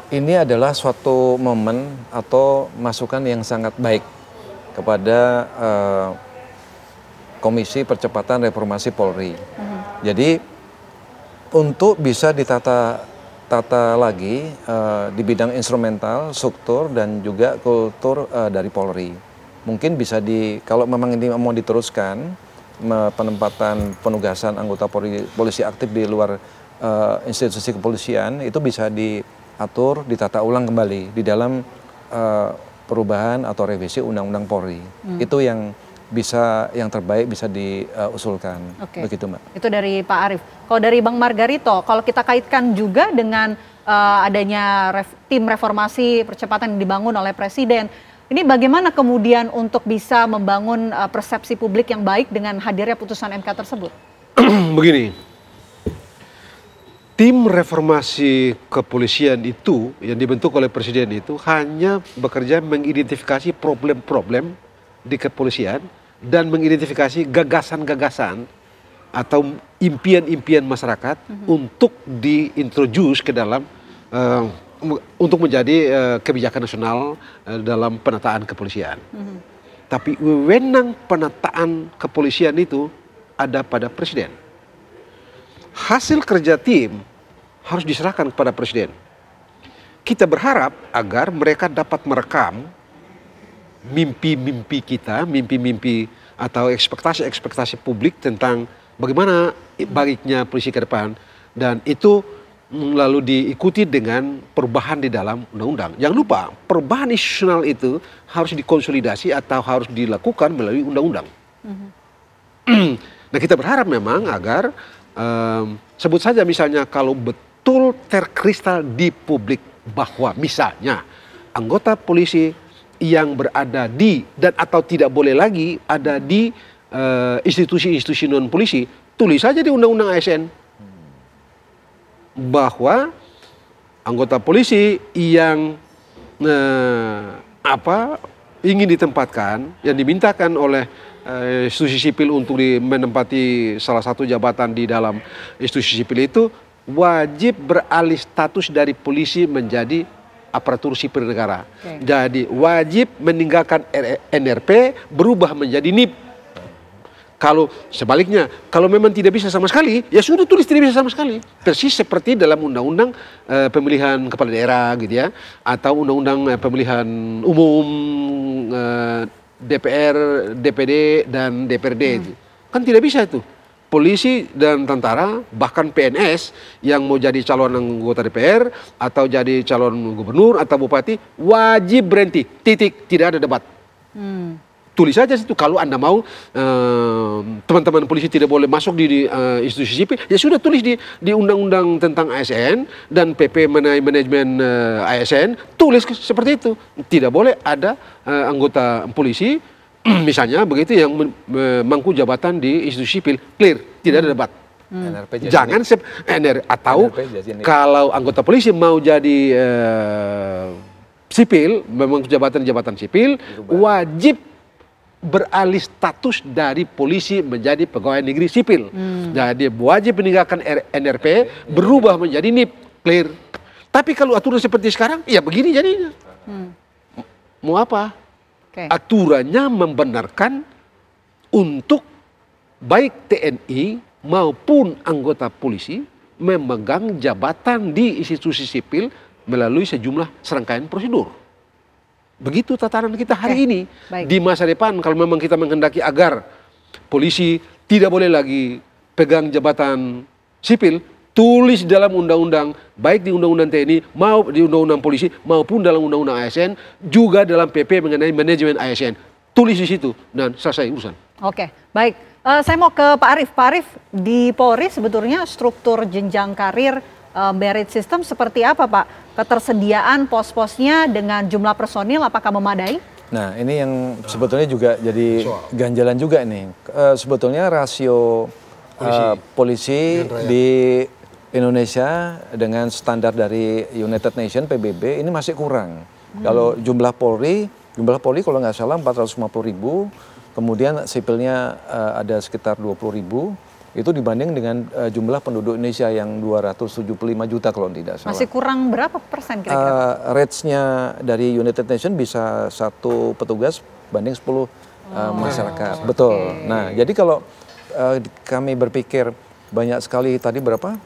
Ini adalah suatu momen atau masukan yang sangat baik kepada Komisi Percepatan Reformasi Polri. Jadi untuk bisa ditata lagi di bidang instrumental, struktur, dan juga kultur dari Polri. Mungkin bisa kalau memang ini mau diteruskan, penempatan penugasan anggota polisi aktif di luar institusi kepolisian, itu bisa diatur, ditata ulang kembali di dalam perubahan atau revisi Undang-Undang Polri. Itu yang terbaik bisa diusulkan. Oke. Begitu, Mbak. Itu dari Pak Arief. Kalau dari Bang Margarito, kalau kita kaitkan juga dengan adanya tim reformasi percepatan yang dibangun oleh Presiden, ini bagaimana kemudian untuk bisa membangun persepsi publik yang baik dengan hadirnya putusan MK tersebut? Begini, tim reformasi kepolisian itu yang dibentuk oleh Presiden itu hanya bekerja mengidentifikasi problem-problem di kepolisian dan mengidentifikasi gagasan-gagasan atau impian-impian masyarakat untuk diintroduce ke dalam untuk menjadi kebijakan nasional dalam penataan kepolisian. Tapi wewenang penataan kepolisian itu ada pada Presiden. Hasil kerja tim harus diserahkan kepada Presiden. kita berharap agar mereka dapat merekam mimpi-mimpi kita, mimpi-mimpi atau ekspektasi-ekspektasi publik tentang bagaimana baiknya polisi ke depan, dan itu lalu diikuti dengan perubahan di dalam undang-undang. Jangan lupa, perubahan institusional itu harus dikonsolidasi atau harus dilakukan melalui undang-undang. Nah, kita berharap memang agar sebut saja misalnya kalau betul terkristal di publik bahwa misalnya anggota polisi yang berada di dan atau tidak boleh lagi ada di institusi-institusi non polisi, tulis saja di undang-undang ASN bahwa anggota polisi yang ingin ditempatkan, yang dimintakan oleh institusi sipil untuk menempati salah satu jabatan di dalam institusi sipil itu wajib beralih status dari polisi menjadi aparatur sipil negara. Jadi wajib meninggalkan NRP berubah menjadi NIP. Kalau sebaliknya, kalau memang tidak bisa sama sekali, ya sudah tulis tidak bisa sama sekali. Persis seperti dalam undang-undang pemilihan kepala daerah gitu ya, atau undang-undang pemilihan umum DPR, DPD dan DPRD. Kan tidak bisa itu. Polisi dan tentara, bahkan PNS yang mau jadi calon anggota DPR atau jadi calon gubernur atau bupati wajib berhenti, titik, tidak ada debat. Tulis saja situ, kalau Anda mau teman-teman polisi tidak boleh masuk di institusi sipil, ya sudah tulis di undang-undang tentang ASN dan PP manajemen ASN, tulis seperti itu. Tidak boleh ada anggota polisi misalnya begitu yang memangku jabatan di institusi sipil, clear, tidak ada debat. Jangan atau kalau anggota polisi mau jadi sipil, memang jabatan sipil, wajib beralih status dari polisi menjadi pegawai negeri sipil. Jadi wajib meninggalkan NRP, berubah menjadi NIP, clear. Tapi kalau aturan seperti sekarang, ya begini jadinya. Mau apa? Aturannya membenarkan untuk baik TNI maupun anggota polisi memegang jabatan di institusi sipil melalui sejumlah serangkaian prosedur. Begitu tatanan kita hari ini. Di masa depan kalau memang kita menghendaki agar polisi tidak boleh lagi pegang jabatan sipil, tulis dalam undang-undang, baik di undang-undang TNI, maupun di undang-undang polisi, maupun dalam undang-undang ASN, juga dalam PP mengenai manajemen ASN. Tulis di situ dan selesai urusan. Oke, baik. Saya mau ke Pak Arief. Pak Arief, di Polri sebetulnya struktur jenjang karir merit system seperti apa, Pak? Ketersediaan pos-posnya dengan jumlah personil apakah memadai? Nah, ini yang sebetulnya juga jadi ganjalan juga nih. Sebetulnya rasio polisi di Indonesia dengan standar dari United Nations PBB ini masih kurang. Kalau jumlah Polri kalau nggak salah 450.000, kemudian sipilnya ada sekitar 20.000, itu dibanding dengan jumlah penduduk Indonesia yang 275 juta kalau tidak salah. Masih kurang berapa persen kira-kira? Rates-nya dari United Nations bisa 1 petugas banding 10 masyarakat. Betul. Nah, jadi kalau kami berpikir banyak sekali tadi berapa?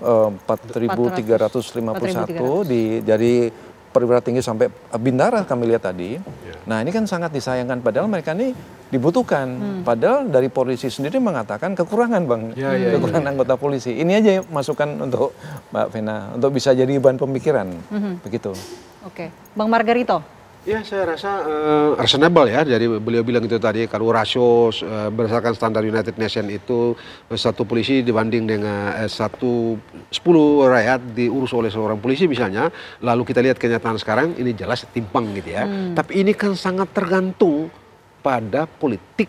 4.351 dari perwira tinggi sampai bintara kami lihat tadi. Nah, ini kan sangat disayangkan padahal mereka ini dibutuhkan. Padahal dari polisi sendiri mengatakan kekurangan, Bang. Kekurangan anggota polisi. Ini aja masukan untuk Mbak Vena untuk bisa jadi bahan pemikiran. Begitu. Oke. Bang Margarito. Ya, saya rasa reasonable ya, dari beliau bilang itu tadi, kalau rasio berdasarkan standar United Nations itu 1 polisi dibanding dengan 10 rakyat diurus oleh seorang polisi misalnya, lalu kita lihat kenyataan sekarang ini jelas timpang gitu ya. Tapi ini kan sangat tergantung pada politik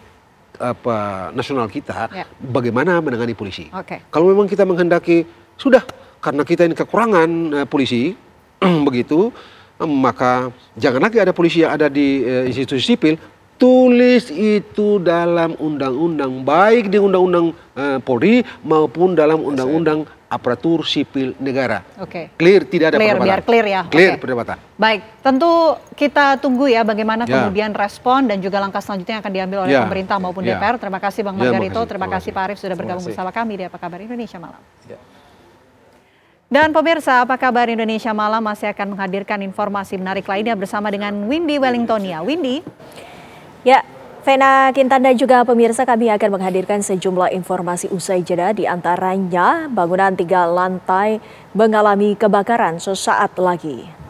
nasional kita, bagaimana menangani polisi. Kalau memang kita menghendaki sudah karena kita ini kekurangan polisi begitu, maka jangan lagi ada polisi yang ada di institusi sipil, tulis itu dalam undang-undang, baik di undang-undang Polri maupun dalam undang-undang aparatur sipil negara. Clear, tidak ada perdebatan. Biar clear ya. Clear perdebatan. Baik, tentu kita tunggu ya bagaimana kemudian respon dan juga langkah selanjutnya yang akan diambil oleh pemerintah maupun DPR. Terima kasih Bang Margarito, terima kasih Pak Arief sudah bergabung bersama kami di Apa Kabar Indonesia Malam. Dan pemirsa, apa kabar Indonesia Malam masih akan menghadirkan informasi menarik lainnya bersama dengan Windy Wellingtonia. Windy? Ya, Vena Kintanda juga pemirsa, kami akan menghadirkan sejumlah informasi usai jeda, di antaranya bangunan 3 lantai mengalami kebakaran sesaat lagi.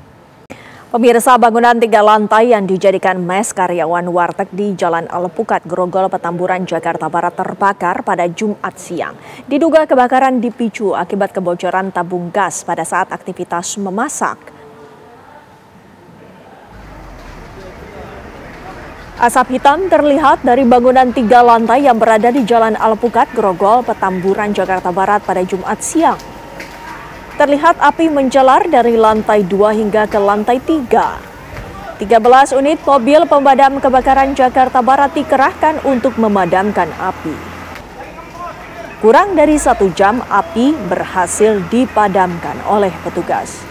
Pemirsa, bangunan 3 lantai yang dijadikan mes karyawan warteg di Jalan Alpukat, Grogol, Petamburan, Jakarta Barat terbakar pada Jumat siang. Diduga kebakaran dipicu akibat kebocoran tabung gas pada saat aktivitas memasak. Asap hitam terlihat dari bangunan 3 lantai yang berada di Jalan Alpukat, Grogol, Petamburan, Jakarta Barat pada Jumat siang. Terlihat api menjalar dari lantai 2 hingga ke lantai 3. 13 unit mobil pemadam kebakaran Jakarta Barat dikerahkan untuk memadamkan api. Kurang dari 1 jam api berhasil dipadamkan oleh petugas.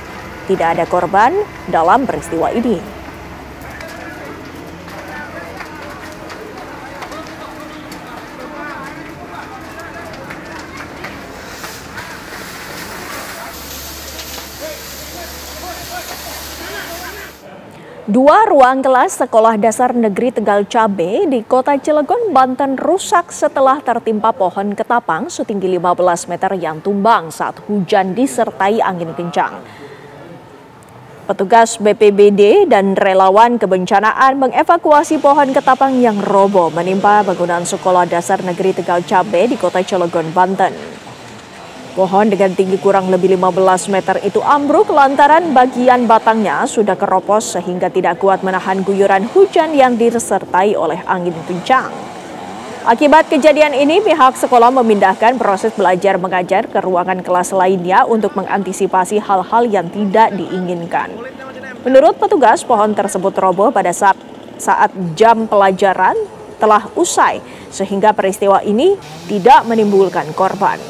Tidak ada korban dalam peristiwa ini. Dua ruang kelas Sekolah Dasar Negeri Tegal Cabe di Kota Cilegon, Banten rusak setelah tertimpa pohon ketapang setinggi 15 meter yang tumbang saat hujan disertai angin kencang. Petugas BPBD dan relawan kebencanaan mengevakuasi pohon ketapang yang roboh menimpa bangunan Sekolah Dasar Negeri Tegal Cabe di Kota Cilegon, Banten. Pohon dengan tinggi kurang lebih 15 meter itu ambruk lantaran bagian batangnya sudah keropos sehingga tidak kuat menahan guyuran hujan yang disertai oleh angin kencang. Akibat kejadian ini, pihak sekolah memindahkan proses belajar mengajar ke ruangan kelas lainnya untuk mengantisipasi hal-hal yang tidak diinginkan. Menurut petugas, pohon tersebut roboh pada saat jam pelajaran telah usai sehingga peristiwa ini tidak menimbulkan korban.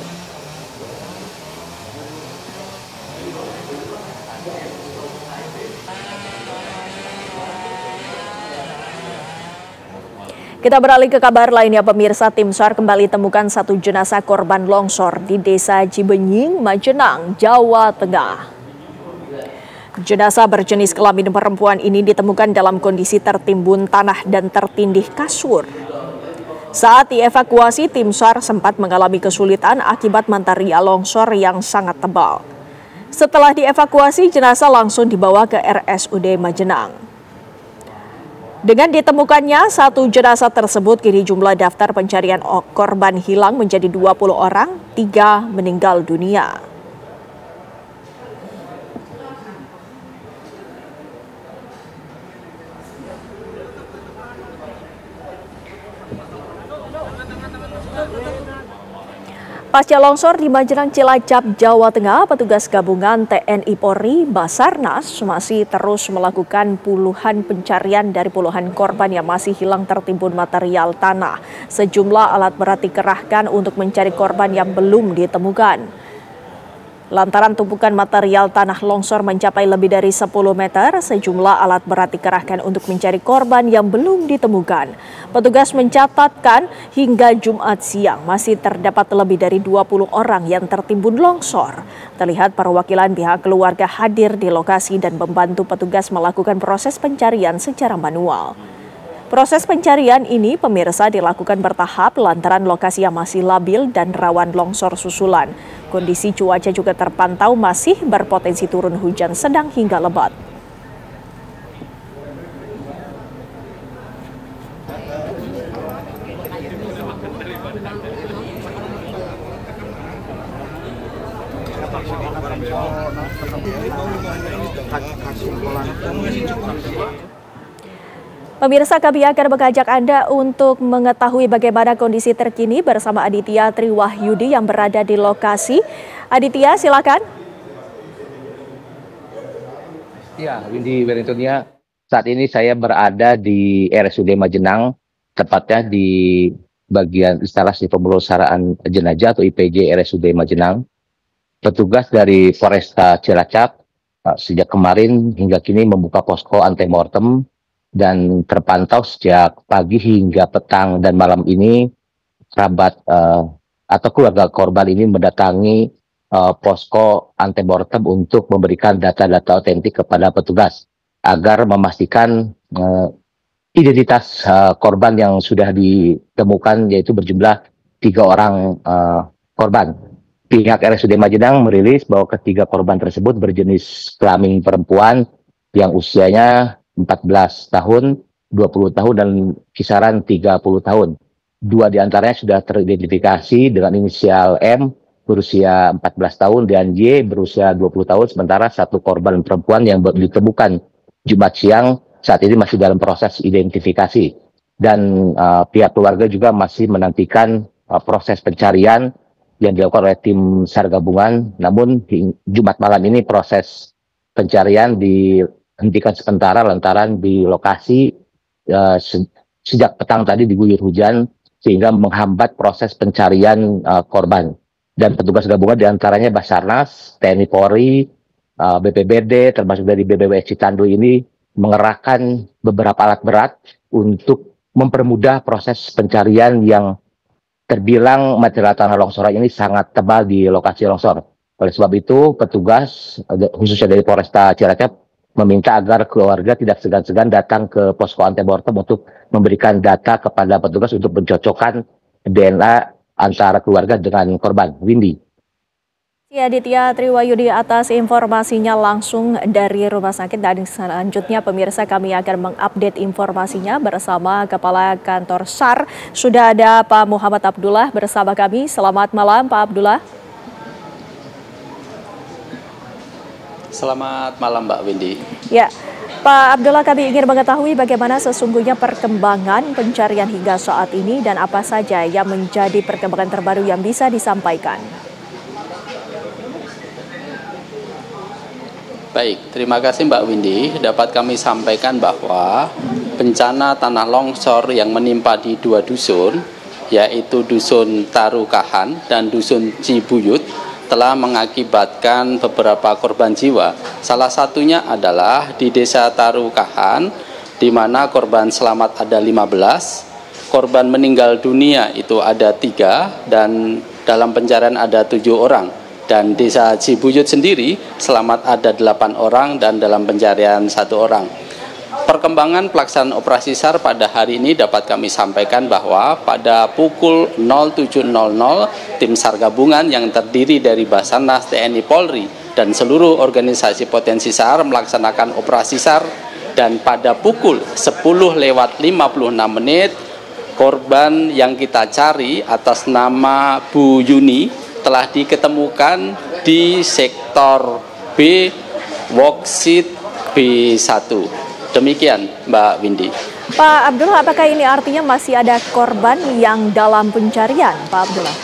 Kita beralih ke kabar lainnya, pemirsa. Tim SAR kembali temukan 1 jenazah korban longsor di Desa Cibenying, Majenang, Jawa Tengah. Jenazah berjenis kelamin perempuan ini ditemukan dalam kondisi tertimbun tanah dan tertindih kasur. Saat dievakuasi, tim SAR sempat mengalami kesulitan akibat material longsor yang sangat tebal. Setelah dievakuasi, jenazah langsung dibawa ke RSUD Majenang. Dengan ditemukannya 1 jenazah tersebut, kini jumlah daftar pencarian korban hilang menjadi 20 orang, 3 meninggal dunia. Pasca longsor di Majenang, Cilacap, Jawa Tengah, petugas gabungan TNI Polri, Basarnas masih terus melakukan puluhan pencarian dari puluhan korban yang masih hilang tertimbun material tanah. Sejumlah alat berat dikerahkan untuk mencari korban yang belum ditemukan. Lantaran tumpukan material tanah longsor mencapai lebih dari 10 meter, sejumlah alat berat dikerahkan untuk mencari korban yang belum ditemukan. Petugas mencatatkan hingga Jumat siang masih terdapat lebih dari 20 orang yang tertimbun longsor. Terlihat perwakilan pihak keluarga hadir di lokasi dan membantu petugas melakukan proses pencarian secara manual. Proses pencarian ini, pemirsa, dilakukan bertahap lantaran lokasi yang masih labil dan rawan longsor susulan. Kondisi cuaca juga terpantau masih berpotensi turun hujan sedang hingga lebat. Pemirsa, kami akan mengajak Anda untuk mengetahui bagaimana kondisi terkini bersama Aditya Triwahyudi yang berada di lokasi. Aditya, silakan. Ya, Windy Wellingtonia, saat ini saya berada di RSUD Majenang, tepatnya di bagian instalasi pemulasaran jenazah atau IPJ RSUD Majenang. Petugas dari Polresta Cilacap sejak kemarin hingga kini membuka posko antemortem dan terpantau sejak pagi hingga petang dan malam ini kerabat atau keluarga korban ini mendatangi posko antemortem untuk memberikan data-data otentik kepada petugas agar memastikan identitas korban yang sudah ditemukan, yaitu berjumlah 3 orang korban. Pihak RSUD Majenang merilis bahwa ketiga korban tersebut berjenis kelamin perempuan yang usianya 14 tahun, 20 tahun, dan kisaran 30 tahun. 2 diantaranya sudah teridentifikasi dengan inisial M berusia 14 tahun dan Y berusia 20 tahun, sementara 1 korban perempuan yang ditemukan Jumat siang saat ini masih dalam proses identifikasi. Dan pihak keluarga juga masih menantikan proses pencarian yang dilakukan oleh tim SAR gabungan. Namun Jumat malam ini proses pencarian dihentikan sementara lantaran di lokasi sejak petang tadi diguyur hujan sehingga menghambat proses pencarian korban. Dan petugas gabungan diantaranya Basarnas, TNI Polri, BPBD, termasuk dari BBWS Citandu ini mengerahkan beberapa alat berat untuk mempermudah proses pencarian yang terbilang material tanah longsoran ini sangat tebal di lokasi longsor. Oleh sebab itu, petugas khususnya dari Polresta Cilacap meminta agar keluarga tidak segan-segan datang ke posko antemortem untuk memberikan data kepada petugas untuk mencocokkan DNA antara keluarga dengan korban. Windy. Ya, Ditya Triwayudi atas informasinya langsung dari rumah sakit, dan selanjutnya pemirsa kami akan mengupdate informasinya bersama Kepala Kantor SAR. Sudah ada Pak Muhammad Abdullah bersama kami. Selamat malam Pak Abdullah. Selamat malam Mbak Windy. Ya, Pak Abdullah, kami ingin mengetahui bagaimana sesungguhnya perkembangan pencarian hingga saat ini dan apa saja yang menjadi perkembangan terbaru yang bisa disampaikan. Baik, terima kasih Mbak Windy. Dapat kami sampaikan bahwa bencana tanah longsor yang menimpa di 2 dusun, yaitu Dusun Tarukahan dan Dusun Cibuyut, telah mengakibatkan beberapa korban jiwa. Salah satunya adalah di Desa Tarukahan, di mana korban selamat ada 15, korban meninggal dunia itu ada 3, dan dalam pencarian ada 7 orang. Dan Desa Cibuyut sendiri selamat ada 8 orang dan dalam pencarian 1 orang. Perkembangan pelaksanaan operasi SAR pada hari ini dapat kami sampaikan bahwa pada pukul 07.00 tim SAR gabungan yang terdiri dari Basarnas, TNI Polri dan seluruh organisasi potensi SAR melaksanakan operasi SAR, dan pada pukul 10:56 korban yang kita cari atas nama Bu Yuni telah diketemukan di sektor B, Woksit B1. Demikian Mbak Windy. Pak Abdullah, apakah ini artinya masih ada korban yang dalam pencarian, Pak Abdullah?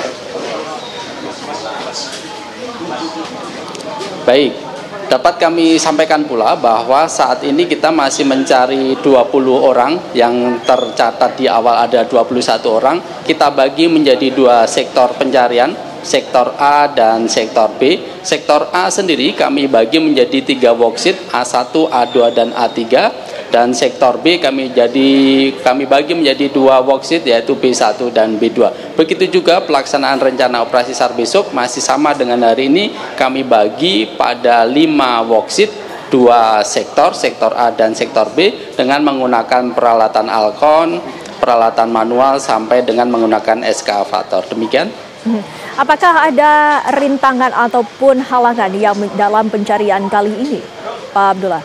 Baik, dapat kami sampaikan pula bahwa saat ini kita masih mencari 20 orang, yang tercatat di awal ada 21 orang. Kita bagi menjadi 2 sektor pencarian, sektor A dan sektor B. Sektor A sendiri kami bagi menjadi 3 worksheet, A1, A2 dan A3, dan sektor B kami bagi menjadi 2 worksheet, yaitu B1 dan B2. Begitu juga pelaksanaan rencana operasi SAR besok masih sama dengan hari ini, kami bagi pada 5 worksheet, 2 sektor, sektor A dan sektor B, dengan menggunakan peralatan Alcon, peralatan manual sampai dengan menggunakan eskavator. Demikian. Apakah ada rintangan ataupun halangan yang dalam pencarian kali ini, Pak Abdullah?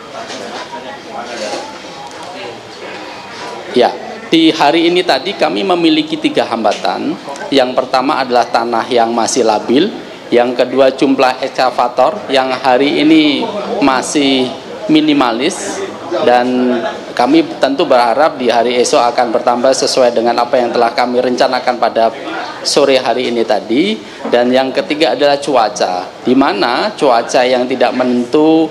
Ya, di hari ini tadi kami memiliki 3 hambatan. Yang pertama adalah tanah yang masih labil. Yang kedua jumlah eskavator yang hari ini masih minimalis. Dan kami tentu berharap di hari esok akan bertambah sesuai dengan apa yang telah kami rencanakan pada sore hari ini tadi. Dan yang ketiga adalah cuaca, di mana cuaca yang tidak menentu,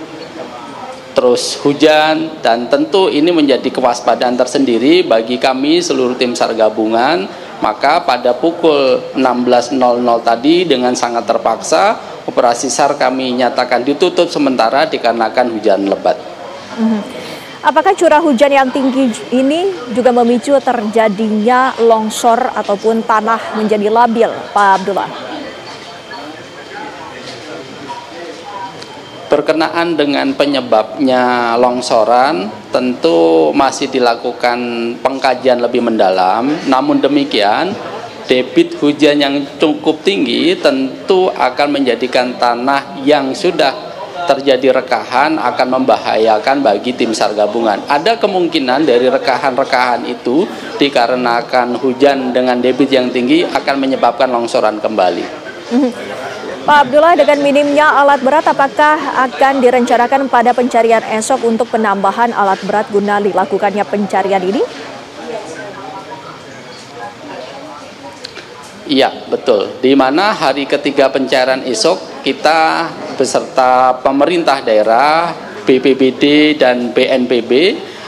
terus hujan, dan tentu ini menjadi kewaspadaan tersendiri bagi kami seluruh tim SAR gabungan. Maka pada pukul 16.00 tadi dengan sangat terpaksa operasi SAR kami nyatakan ditutup sementara dikarenakan hujan lebat. Apakah curah hujan yang tinggi ini juga memicu terjadinya longsor ataupun tanah menjadi labil, Pak Abdullah? Berkenaan dengan penyebabnya longsoran, tentu masih dilakukan pengkajian lebih mendalam. Namun demikian, debit hujan yang cukup tinggi tentu akan menjadikan tanah yang sudah terjadi rekahan akan membahayakan bagi tim SAR gabungan. Ada kemungkinan dari rekahan-rekahan itu dikarenakan hujan dengan debit yang tinggi akan menyebabkan longsoran kembali. Pak Abdullah, dengan minimnya alat berat, apakah akan direncanakan pada pencarian esok untuk penambahan alat berat guna dilakukannya pencarian ini? Iya, betul. Di mana hari ketiga pencarian esok kita beserta pemerintah daerah, BPBD dan BNPB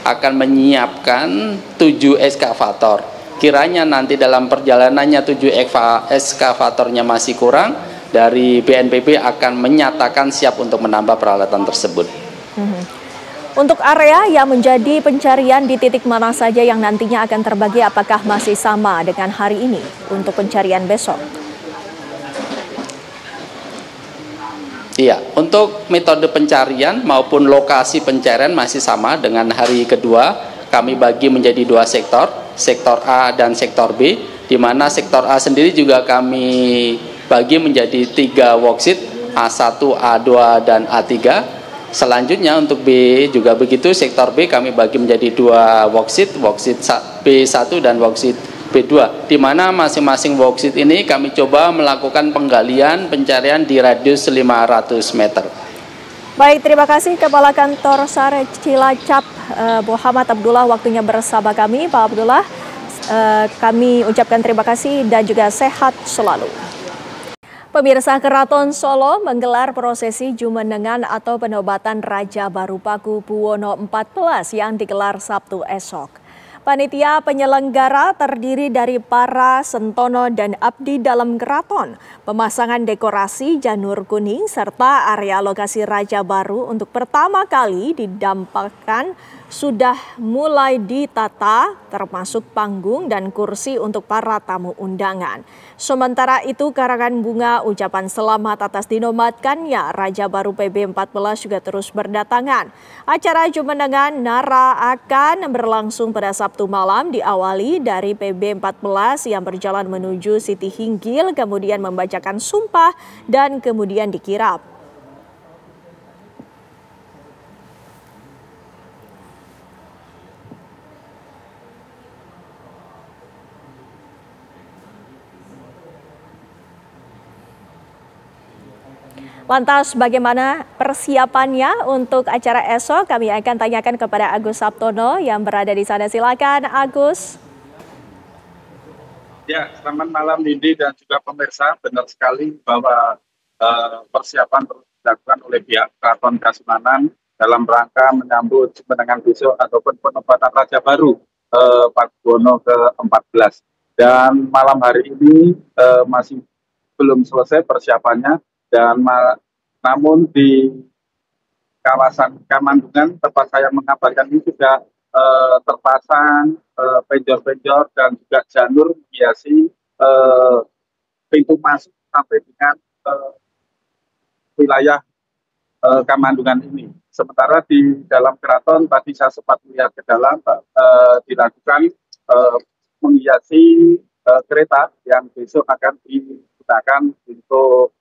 akan menyiapkan 7 eskavator. Kiranya nanti dalam perjalanannya 7 eskavatornya masih kurang, dari BNPB akan menyatakan siap untuk menambah peralatan tersebut. Untuk area yang menjadi pencarian di titik mana saja yang nantinya akan terbagi, apakah masih sama dengan hari ini untuk pencarian besok? Iya, untuk metode pencarian maupun lokasi pencarian masih sama dengan hari kedua. Kami bagi menjadi 2 sektor, sektor A dan sektor B, di mana sektor A sendiri juga kami bagi menjadi 3 worksheet, A1, A2, dan A3. Selanjutnya untuk B juga begitu, sektor B kami bagi menjadi 2 worksheet, worksheet B1 dan worksheet B2, di mana masing-masing worksheet ini kami coba melakukan penggalian pencarian di radius 500 meter. Baik, terima kasih Kepala Kantor SAR Cilacap Muhammad Abdullah waktunya bersama kami. Pak Abdullah, kami ucapkan terima kasih dan juga sehat selalu. Pemirsa, Keraton Solo menggelar prosesi Jumenengan atau penobatan Raja Baru Paku Buwono XIV yang digelar Sabtu esok. Panitia penyelenggara terdiri dari para sentono dan abdi dalam keraton, pemasangan dekorasi janur kuning, serta area lokasi Raja Baru untuk pertama kali didampakkan sudah mulai ditata, termasuk panggung dan kursi untuk para tamu undangan. Sementara itu, karangan bunga ucapan selamat atas dinobatkannya Raja Baru PB14 juga terus berdatangan. Acara Jumenengan Nara akan berlangsung pada Sabtu malam, diawali dari PB14 yang berjalan menuju Siti Hinggil, kemudian membacakan sumpah dan kemudian dikirap. Lantas bagaimana persiapannya untuk acara esok? Kami akan tanyakan kepada Agus Sabtono yang berada di sana. Silakan Agus. Ya, selamat malam Nindi dan juga pemirsa. Benar sekali bahwa persiapan terus dilakukan oleh pihak Keraton Kasunanan dalam rangka menyambut Jumenengan besok ataupun penobatan Raja Baru Paku Buwono ke-14. Dan malam hari ini masih belum selesai persiapannya. Dan namun di kawasan Kamandungan, tempat saya mengabarkan ini sudah terpasang penjor-penjor dan juga janur menghiasi pintu masuk sampai dengan wilayah Kamandungan ini. Sementara di dalam keraton tadi saya sempat melihat ke dalam dilakukan menghiasi kereta yang besok akan digunakan untuk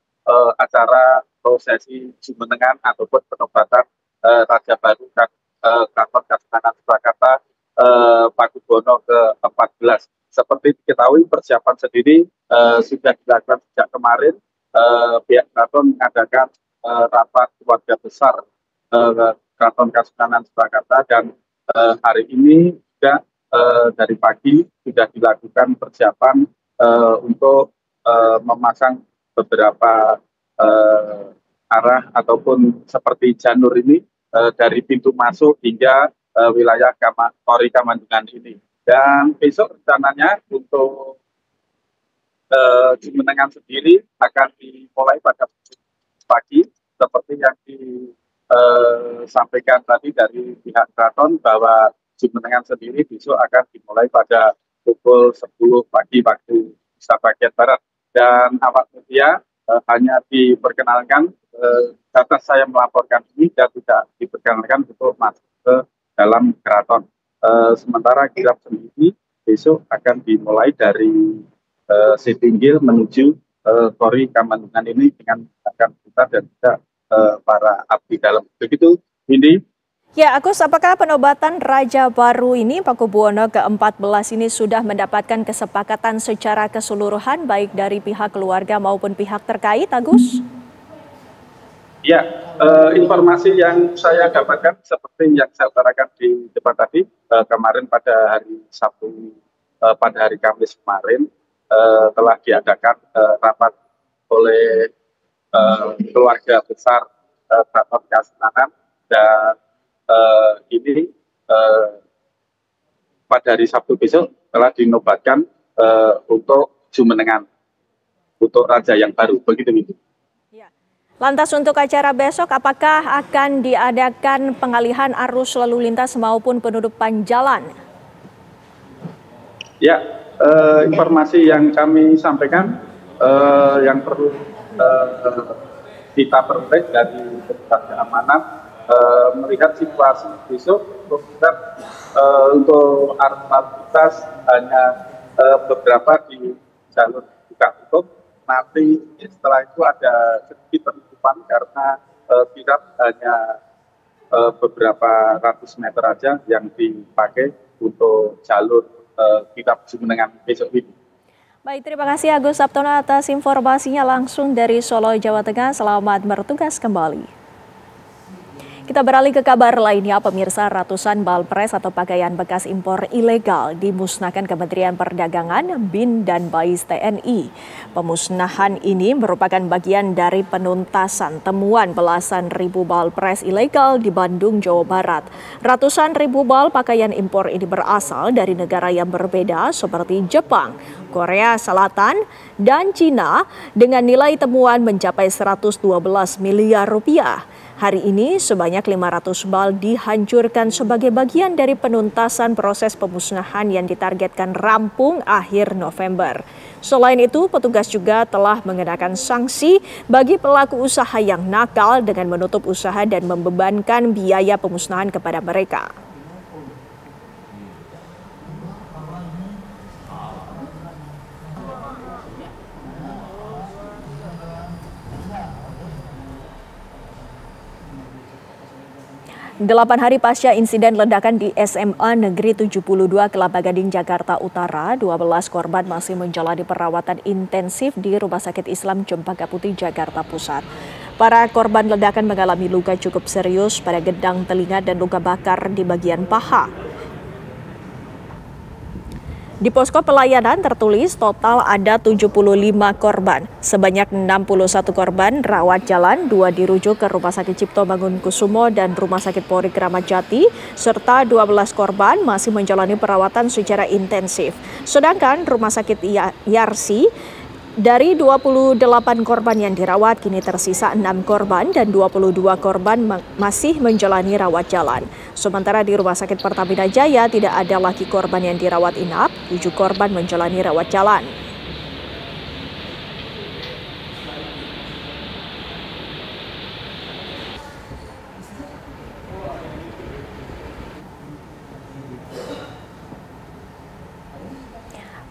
acara prosesi Jumenengan ataupun penobatan Raja Baru Keraton Kasunanan Surakarta Paku Buwono ke-14. Seperti diketahui persiapan sendiri sudah dilakukan sejak kemarin. Pihak keraton mengadakan rapat keluarga besar Keraton Kasunanan Surakarta dan hari ini juga dari pagi sudah dilakukan persiapan untuk memasang beberapa arah ataupun seperti janur ini dari pintu masuk hingga wilayah Ori Kamandungan ini. Dan besok rencananya untuk Jumenengan sendiri akan dimulai pada pagi seperti yang disampaikan tadi dari pihak keraton bahwa Jumenengan sendiri besok akan dimulai pada pukul 10 pagi waktu Indonesia bagian Barat. Dan awak media hanya diperkenalkan data saya melaporkan ini dan tidak diperkenalkan untuk masuk ke dalam keraton. Sementara kirap sendiri besok akan dimulai dari Sitinggil menuju Kori Kamandungan ini dengan akan kita dan juga para abdi dalam. Begitu, Windy. Ya, Agus, apakah penobatan Raja Baru ini, Pakubuwono ke-14 ini sudah mendapatkan kesepakatan secara keseluruhan baik dari pihak keluarga maupun pihak terkait, Agus? Ya, informasi yang saya dapatkan seperti yang saya utarakan di depan tadi, kemarin pada hari Sabtu, pada hari Kamis kemarin, telah diadakan rapat oleh keluarga besar Keraton Kasunanan dan ini pada hari Sabtu besok telah dinobatkan untuk jumenengan untuk raja yang baru, begitu nih. Lantas untuk acara besok, apakah akan diadakan pengalihan arus lalu lintas maupun penutupan jalan? Ya, informasi yang kami sampaikan yang perlu kita peroleh dari petugas keamanan melihat situasi besok untuk arus lalu lintas hanya beberapa di jalur buka tutup. Nanti setelah itu ada sedikit penutupan karena kirap hanya beberapa ratus meter aja yang dipakai untuk jalur kirap jumenengan besok ini. Baik, terima kasih Agus Sabtono atas informasinya langsung dari Solo, Jawa Tengah. Selamat bertugas kembali. Kita beralih ke kabar lainnya, pemirsa. Ratusan balpres atau pakaian bekas impor ilegal dimusnahkan Kementerian Perdagangan, BIN, dan BAIS TNI. Pemusnahan ini merupakan bagian dari penuntasan temuan belasan ribu balpres ilegal di Bandung, Jawa Barat. Ratusan ribu bal pakaian impor ini berasal dari negara yang berbeda seperti Jepang, Korea Selatan, dan Cina dengan nilai temuan mencapai 112 miliar rupiah. Hari ini sebanyak 500 bal dihancurkan sebagai bagian dari penuntasan proses pemusnahan yang ditargetkan rampung akhir November. Selain itu, petugas juga telah mengenakan sanksi bagi pelaku usaha yang nakal dengan menutup usaha dan membebankan biaya pemusnahan kepada mereka. Delapan hari pasca insiden ledakan di SMA Negeri 72 Kelapa Gading, Jakarta Utara, 12 korban masih menjalani perawatan intensif di Rumah Sakit Islam Cempaka Putih, Jakarta Pusat. Para korban ledakan mengalami luka cukup serius pada gendang telinga dan luka bakar di bagian paha. Di posko pelayanan tertulis total ada 75 korban. Sebanyak 61 korban rawat jalan, 2 dirujuk ke Rumah Sakit Cipto Mangunkusumo dan Rumah Sakit Polri Kramat Jati, serta 12 korban masih menjalani perawatan secara intensif. Sedangkan Rumah Sakit Yarsi, dari 28 korban yang dirawat, kini tersisa 6 korban dan 22 korban masih menjalani rawat jalan. Sementara di Rumah Sakit Pertamina Jaya tidak ada lagi korban yang dirawat inap, 7 korban menjalani rawat jalan.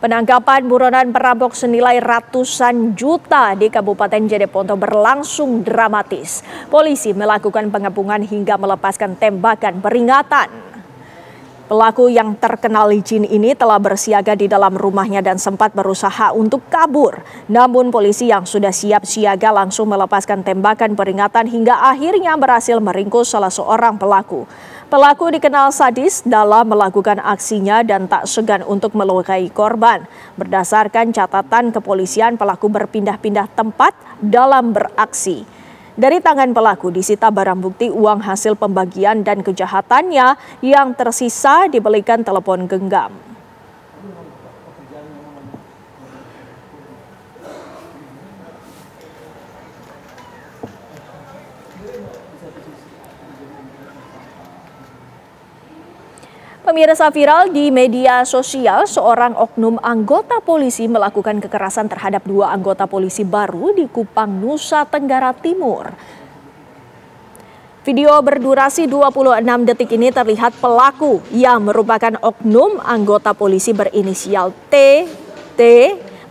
Penangkapan buronan perampok senilai ratusan juta di Kabupaten Jeneponto berlangsung dramatis. Polisi melakukan pengepungan hingga melepaskan tembakan peringatan. Pelaku yang terkenal licin ini telah bersiaga di dalam rumahnya dan sempat berusaha untuk kabur. Namun polisi yang sudah siap siaga langsung melepaskan tembakan peringatan hingga akhirnya berhasil meringkus salah seorang pelaku. Pelaku dikenal sadis dalam melakukan aksinya dan tak segan untuk melukai korban. Berdasarkan catatan kepolisian, pelaku berpindah-pindah tempat dalam beraksi. Dari tangan pelaku disita barang bukti uang hasil pembagian dan kejahatannya, yang tersisa dibelikan telepon genggam. Pemirsa, viral di media sosial, seorang oknum anggota polisi melakukan kekerasan terhadap 2 anggota polisi baru di Kupang, Nusa Tenggara Timur. Video berdurasi 26 detik ini terlihat pelaku yang merupakan oknum anggota polisi berinisial T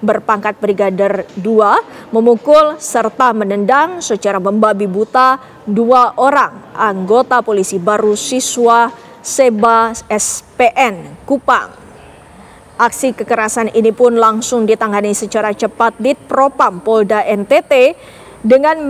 berpangkat Brigadir 2 memukul serta menendang secara membabi buta 2 orang anggota polisi baru siswa Seba SPN Kupang. Aksi kekerasan ini pun langsung ditangani secara cepat Ditpropam Polda NTT dengan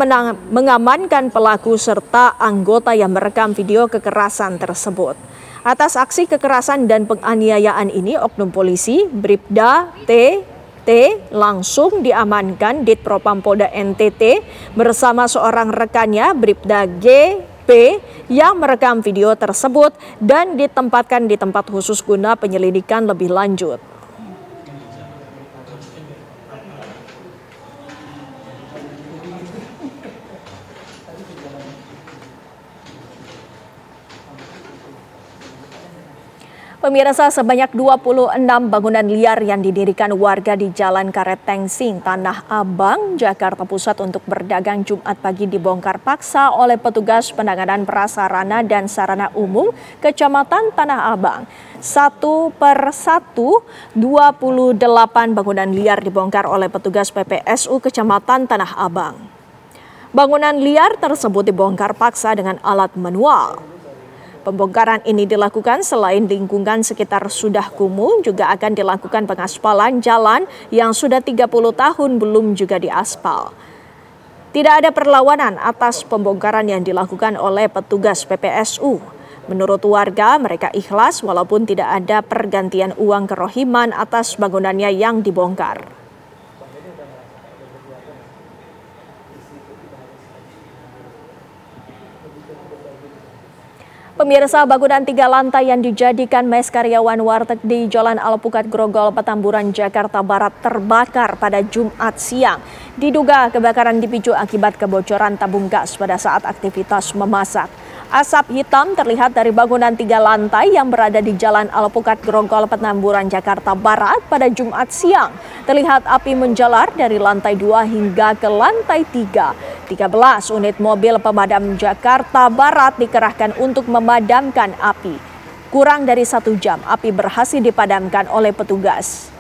mengamankan pelaku serta anggota yang merekam video kekerasan tersebut. Atas aksi kekerasan dan penganiayaan ini, oknum polisi Bribda T langsung diamankan Ditpropam Polda NTT bersama seorang rekannya Bribda GP yang merekam video tersebut dan ditempatkan di tempat khusus guna penyelidikan lebih lanjut. Pemirsa, sebanyak 26 bangunan liar yang didirikan warga di Jalan Karet Tengsing, Tanah Abang, Jakarta Pusat untuk berdagang Jumat pagi dibongkar paksa oleh petugas penanganan prasarana dan sarana umum Kecamatan Tanah Abang. Satu per satu, 28 bangunan liar dibongkar oleh petugas PPSU Kecamatan Tanah Abang. Bangunan liar tersebut dibongkar paksa dengan alat manual. Pembongkaran ini dilakukan selain lingkungan sekitar sudah kumuh, juga akan dilakukan pengaspalan jalan yang sudah 30 tahun belum juga diaspal. Tidak ada perlawanan atas pembongkaran yang dilakukan oleh petugas PPSU. Menurut warga, mereka ikhlas walaupun tidak ada pergantian uang kerohiman atas bangunannya yang dibongkar. Pemirsa, bangunan 3 lantai yang dijadikan mes karyawan warteg di Jalan Alpukat Grogol, Petamburan, Jakarta Barat terbakar pada Jumat siang. Diduga kebakaran dipicu akibat kebocoran tabung gas pada saat aktivitas memasak. Asap hitam terlihat dari bangunan 3 lantai yang berada di Jalan Alpukat Grogol, Petamburan, Jakarta Barat pada Jumat siang. Terlihat api menjalar dari lantai 2 hingga ke lantai 3. 13 unit mobil pemadam Jakarta Barat dikerahkan untuk memadamkan api. Kurang dari 1 jam, api berhasil dipadamkan oleh petugas.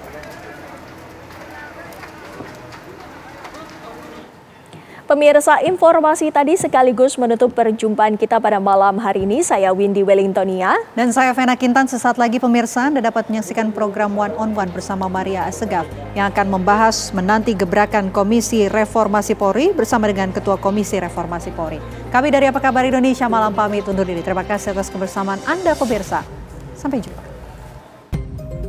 Pemirsa, informasi tadi sekaligus menutup perjumpaan kita pada malam hari ini. Saya Windy Wellingtonia. Dan saya Vena Kintan. Sesaat lagi pemirsa, Anda dapat menyaksikan program One on One bersama Maria Assegaf yang akan membahas menanti gebrakan Komisi Reformasi Polri bersama dengan Ketua Komisi Reformasi Polri. Kami dari Apa Kabar Indonesia Malam pamit undur diri. Terima kasih atas kebersamaan Anda pemirsa. Sampai jumpa.